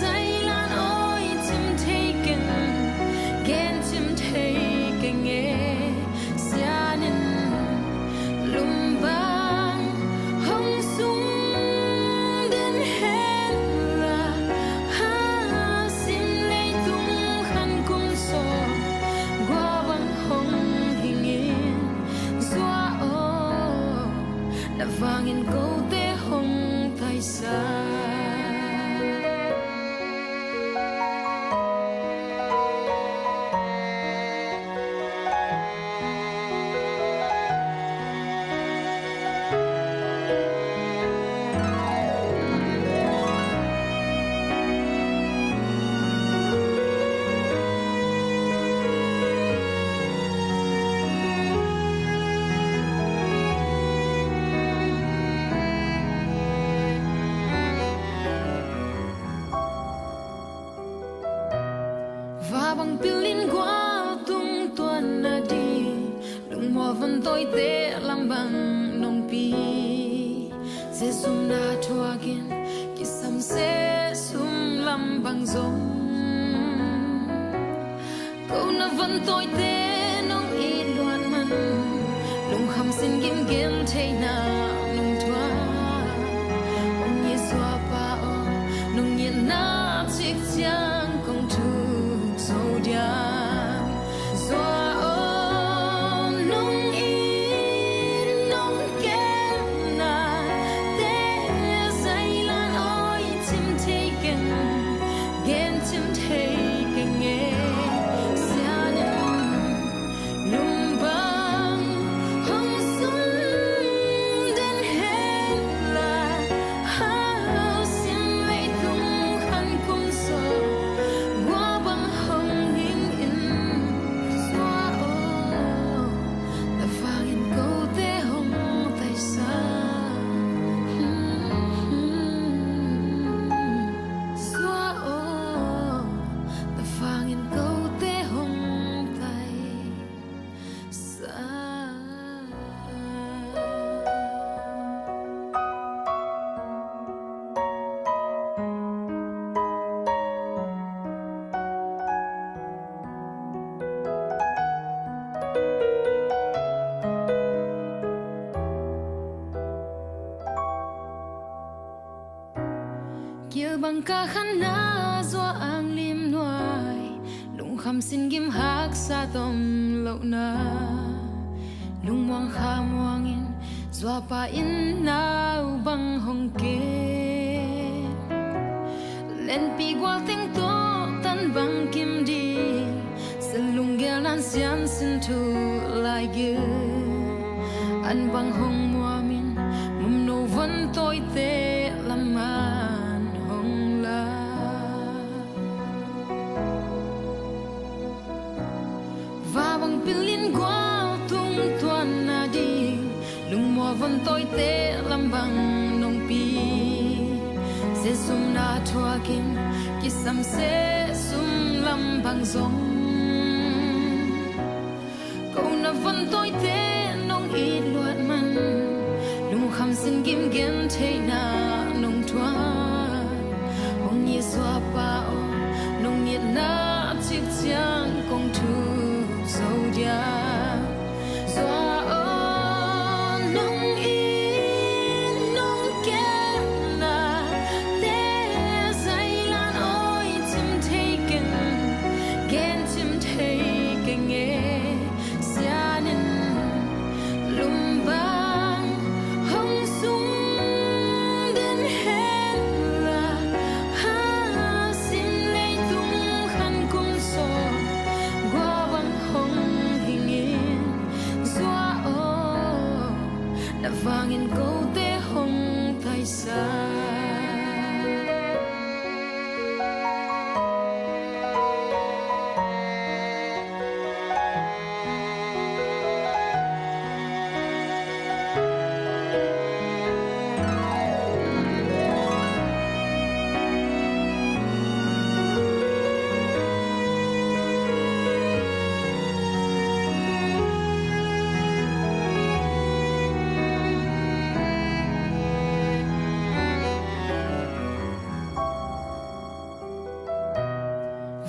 sai lan oi tim taken gen tim taken e sianin lum bang hong sung den hen la ha sim lei tung khan kum so gwa bang hong hingin zwa o na vangin ko te hong thai sa và bằng pilin gwal tung tuan na di lung mo van toi te lam bang nong pi se sum na thua gin ki sam se sum lam bang zong vẫn tôi thế nông ít loạn man lung kham xin kim kim thế na nung thoa ông như xóa bao nung nhiên na chiếc giang công thuộc sâu điang xóa nung in nung kem na thế say lan oi chim thế kinh gen chim thế kinh nghe xa nên lung băng hong sung đến hết là hao xin lấy tung khăn cung sơ qua băng hồng hình in xóa ô ta phang in câu tế hồng tay xa xóa ô ta phang in câu tế hồng tay xa. Kia bằng ca khăn na do ang lim nuai lung kham xin gim hak sa tom lo na lung wang kham wang in do pa in nau bang hong ke len pi gwal ting to tan bang kim di sin lung gel nan sian sin tu lai ge an bang hong mua min mum no van toi te lam man hong la và bằng pin liên qua tung tuan na đi lung mua van toi te lam bang nong pi se sum na thua kim ki sam se sum lam bang zong câu na van tôi thế nông ít loạn man lung kham xin kim gen thế na nông thoa hong như xóa bao nông nhiệt na chiếc giang công thu sâu dia xóa ô nông ít nông kem na thế say lan ôi chim thấy kinh gen chim thấy kinh nghe xa nên lung băng hong sung đến hết là ha xin lấy tung khăn cung sổ qua băng hong hình yên xóa ô đã vang in câu tế hong tay xa.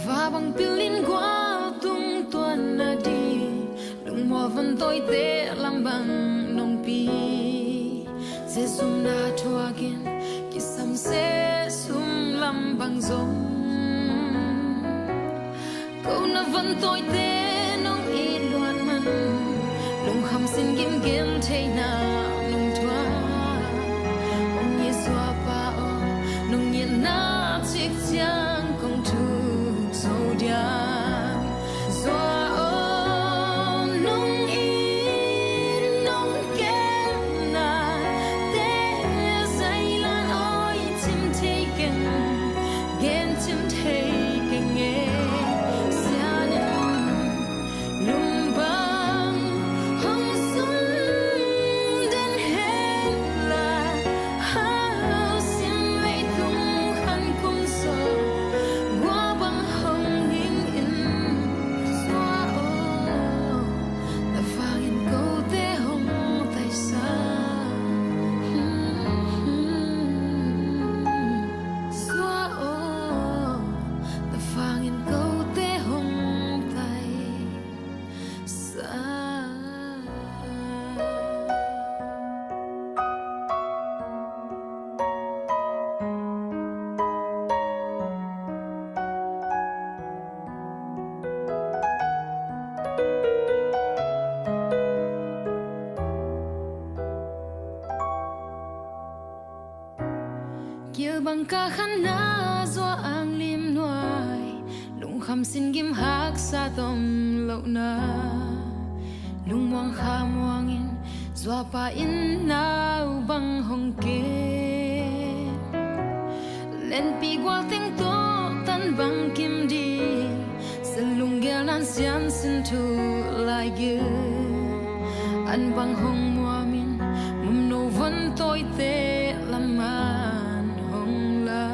Và bằng pin liên qua tung tuan na đi lung mua van tôi te lam bang nong pi se sum na thua gen ki sam se sum lam bang zong câu na van tôi te nong ít loạn man lung kham xin kim kim thế na nong thua ông như xóa bao nong nhiên na chiếc giang công thu sâu điang xóa ô nung in nung kem na thế say lan oi chim thấy kinh gen chim thấy kinh nghe xa nên lung băng hong sung đến hết là hao xin lấy tung khăn cung sổ qua băng hồng hình in xóa ô ta phang in câu tế hồng tay xa xóa ô ca khăn na do ang lim nuai lung kham sin gim hak sa tom lo na lung mong kha mong in do pa in na bang hong ke len pi gwal ting to tan bang kim di sin lung gel nan sian sin tu lai ge an bang hong mua min mum no van toi te lam man hong la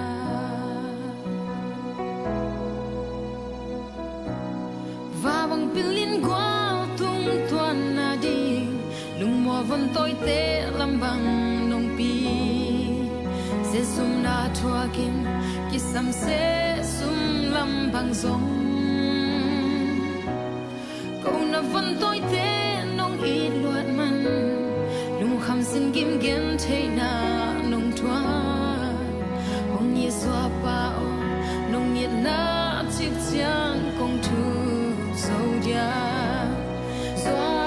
và bằng pilin qua tung tuan na đi lung mua van toi te lam bang nong pi se sum na thua kim ki sam se sum lam bang zong câu na van toi te nong ít luat man lung kham sin kim gen thế na nong thua hong ni xóa bao nong nhiệt na chiếc chiang công thu sâu dia xóa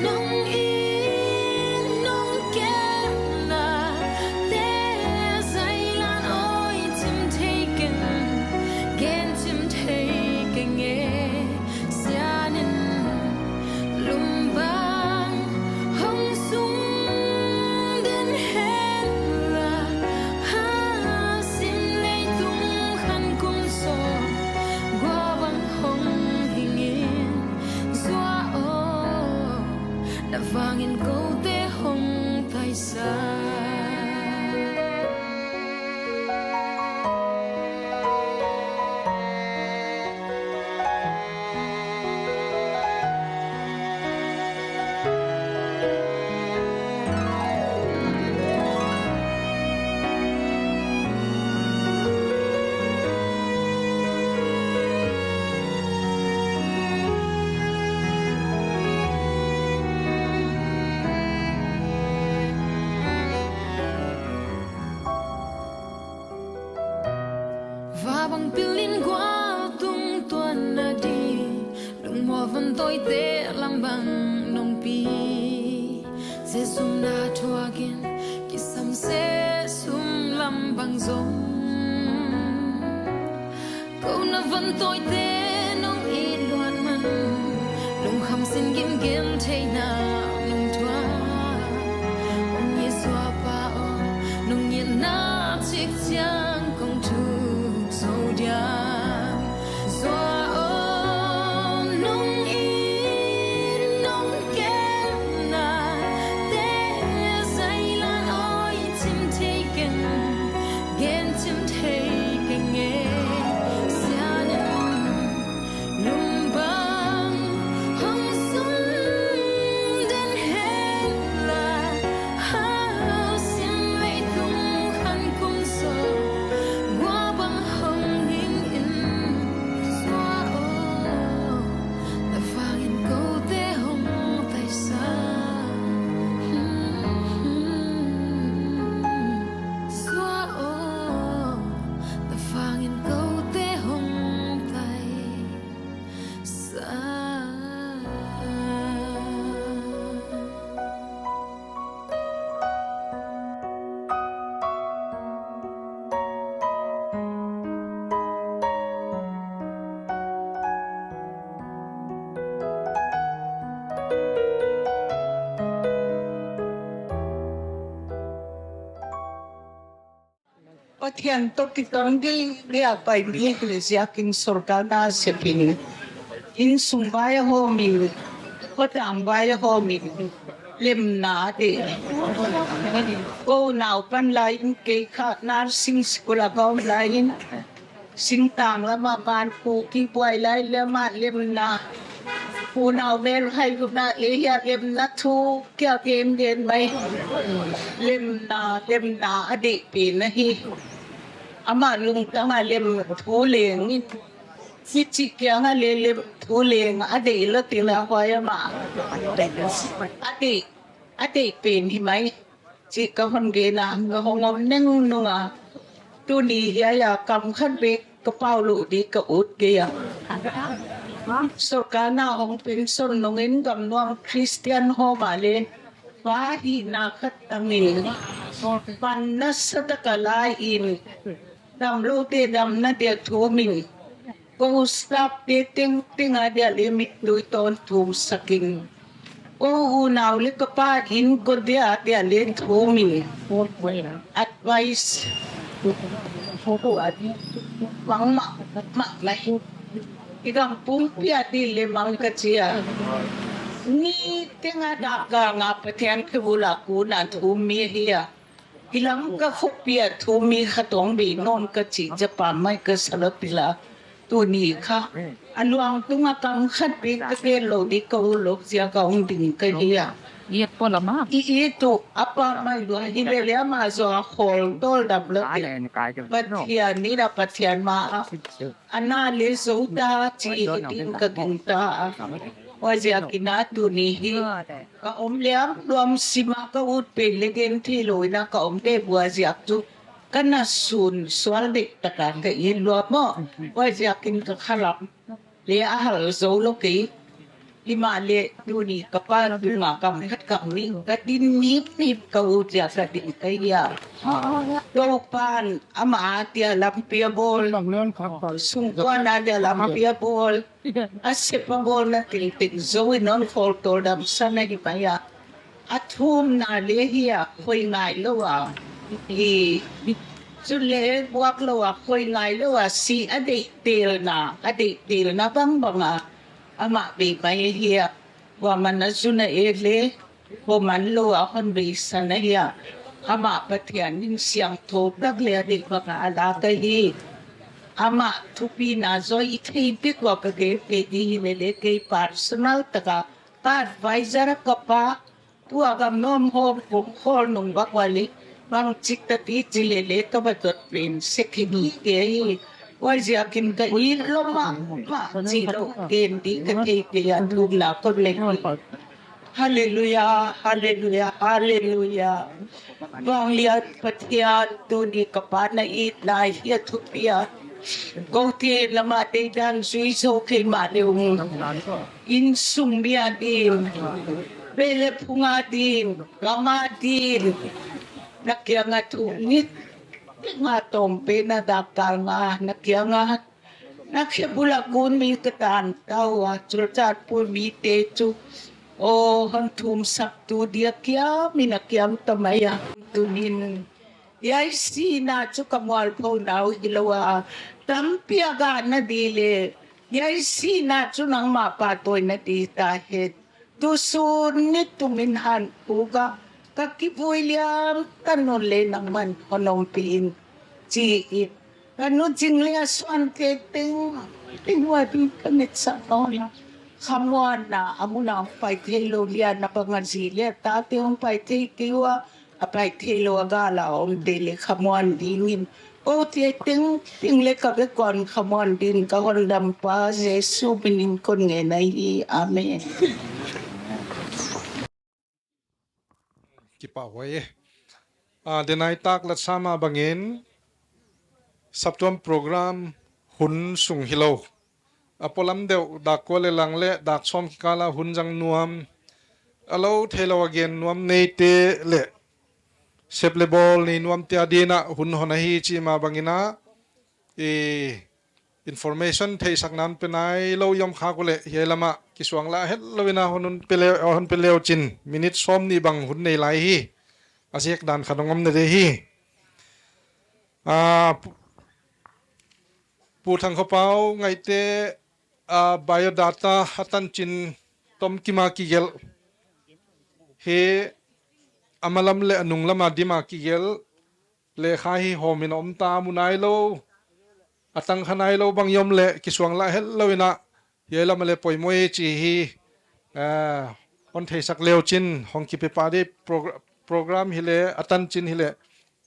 nong in nong kem na te say lan oi tim taken gen tim taken nghe sianin lum bang hong sung den hen la ha sim lei tung khan kum so gua bang hong hing in zua o na vangin câu te hong tai sa và bằng pilin qua tung tuan na đi lung mua van toi te lam bang nong pi se sum na thua gen ki sam se sum lam bang zong câu na van toi te nong i luan man lung kham sin gim gem thế na nong thua ong ye xóa pa o nong ye na chiếc chiang công thu sâu dia xóa nong in nong kem na te say lan oi tim taken gen tim taken nghe sianin lum bang hong sung den hen la ha sim lei tung khan kum so gua bang hong hing in xóa na vangin câu te hong tai sa xóa na vangin câu te hong tai sa. O thian to ki tong di dia pai ni iglesia king sorgada sepin in sumbaya ho mi ko tam baya ho mi lim na de ko nào pan lai in ke kha nar sing skula ko lai in sing tang la ma ban ku ki poi lai le ma lim na ku nào vel hai ku na le ya lim na thu kya kem den mai lim na adi pi na hi ama lung tanga lem thuleng in fichi kyanga lem thuleng ade la tila hoya ma ade pen hi mai chi ka hon ge na ga hong neng nunga tu ni ya kam khan be ka pau lu di ka ut ge ya so ka na hong pen son nongin gam no Christian ho ma le wa hi na khat tangin ปันนัสตะกะลายอินดำโลเตดำนาเดียทูมิงก็สตับเตติงติงอาเดียลิมิตดูตอนทูมสกิงก็หูนาวลิกปาหินก็เดียเดียเลนทูมิงadvice วังมะไหลikang pumpia di lemang kecil ni tengah dagang apa tiang kebula kuna tumi dia hilang ke kopia tumi katong bi non kecil Jepang mai ke salapila tu ni ka aluang tu ngakang khat bi ke lo di kau lo sia kaung ding ke dia Iya po lama. itu apa mai dua hibelia ma zo hol dol double patian ni da patian ma analize uda chi din ka ginta wajia kinatu ni hi ka liam duam sima ka ut pelegen thi loi na ka de wajia tu kana sun swal dik takan ka in lo mo wajia kin ka khalap le ahal zo lo ki lima le du ni kapal du ma kam khat kam ni ka din nip nip ka uja sa din kaya do pan ama tia lam pia bol sung kwa na dia lam pia bol asip pa bol na tin zo non for to dam sana gi pa ya athum na le hiya khoi ngai lo wa i chu le buak lo wa khoi ngai lo wa si ade tel na bang banga ama be pai hia wa man suna ele ho man lo a hon be sana hia ama patian ning siang tho tak le de ka ala ka hi ama thupi na zo I thei pik wa ka ke di le ke personal taka pa advisor ka pa tu agam nom ho ho nung wa kwali bang chik ta ti chile ka ba tot pin sekini ke wajia kin ka iloma zero ken di ka ke ya dugla ko le hallelujah hallelujah hallelujah bang liat patia tu di kapana it na ya thupia go ti lama te dan sui so ke ma leung in sumbia din bele punga din lama din nakyanga tu nit nga tompe na dakal nga nakyangat naksibulakun mi katan tawa curcat pun mi tecu oh hantum saktu dia kya minakyam tamaya tunin yai sina chukamal po nau ilawa tampiaga na dile yai sina chunang mapatoy na di tahit tusun nituminhan puga kakipuilyam kanole naman konompin chiit kanu jinglia swan keting tinwadi kanit sa ton kamwan na amuna pai thelo lia na pangansilia tate on pai kiwa apai thelo agala om dele kamwan dingin o ting le ka be kon kamwan din ka hondam pa Jesu binin kon ngenai amen kipawaye denai tak lat sama bangin saptuam program hun sung hilo apolam deu dak kole langle dak som kala hun jang nuam alo thelo again nuam neite le seple bol ni nuam te adina hun hona hi chi ma bangina e information thei saknan penai lo yom kha kole helama kiswang la het lovina honun pele hon peleo chin minute som ni bang hun nei lai hi asiek dan khanongom ne de hi pu THANGKHOPAO ngaihte biodata hatan chin tom kima ki gel he amalam le anung lama dima ki gel le kha hi homin om ta munai lo atang khanai lo bang yom le kiswang la hel loina yelam le poimoi chi hi on thei sak leo chin hong ki pe pa de program hile atan chin hile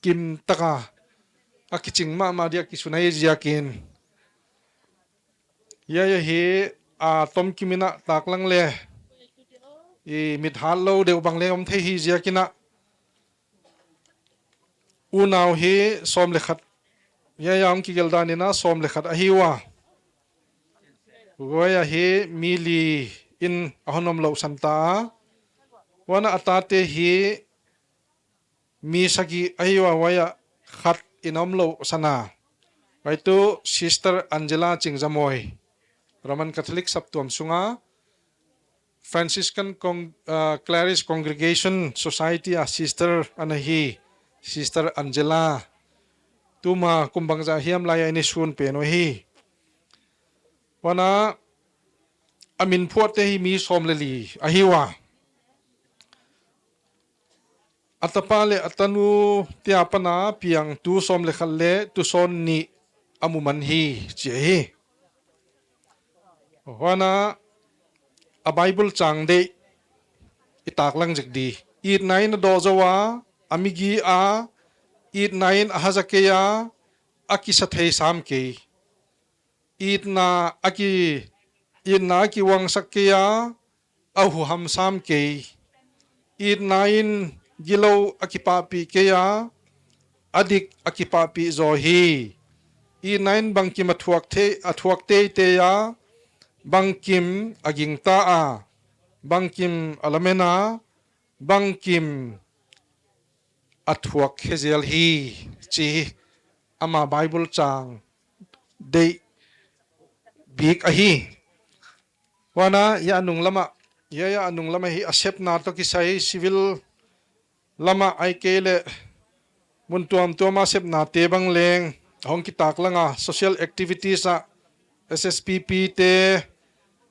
kim taka akiching ma dia kisunai jiakin ya hi tom kimina taklang le i mithal lo de bang le om thei hi jiakina unaw hi som le khat ya yam ki geldani na som le khat ahiwa goya hi mili in ahonom lo santa wana atate hi mi sagi aywa waya khat inom lo sana Raitu Sister Angela Chingzamoy Roman Catholic Saptuam Sunga Franciscan Clarice Congregation Society Sister Anahi Sister Angela Tuma kumbangza hiam laya ini sun peno hi wana amin phuate hi mi somleli ahiwa atapale atanu tiapana piang tu somle khalle tu son ni amuman hi chi hi wana a Bible chang de itak lang jikdi it nine do zawa amigi a it nine ahazakeya aki sathei sam ke it na aki wang sakkeya ahu ham sam ke it nine gilo akipapi keya adik akipapi zohi it nine bangkim athuak te ya bangkim aging taa bangkim alamena bangkim athuak hezel hi chi ama Bible chang de big ahi wana ya anung lama hi accept na to kisai civil lama ai kele muntuam tuama sep na tebang leng hong kitak langa social activities a SSPP te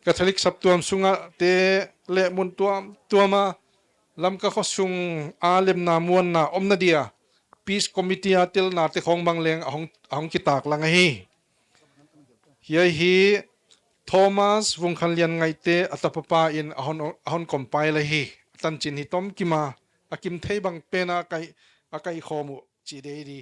Catholic Saptuam Sunga te le muntuam tuama lam ka khosung alem na muan na omna dia peace committee atil na te khong bang leng ahong kitak langa hi hi Thomas Wungkhanlian Ngaihte atapapa in ahon compile hi tanchin hi tom kima akim thei bang pena kai khomu chi dei di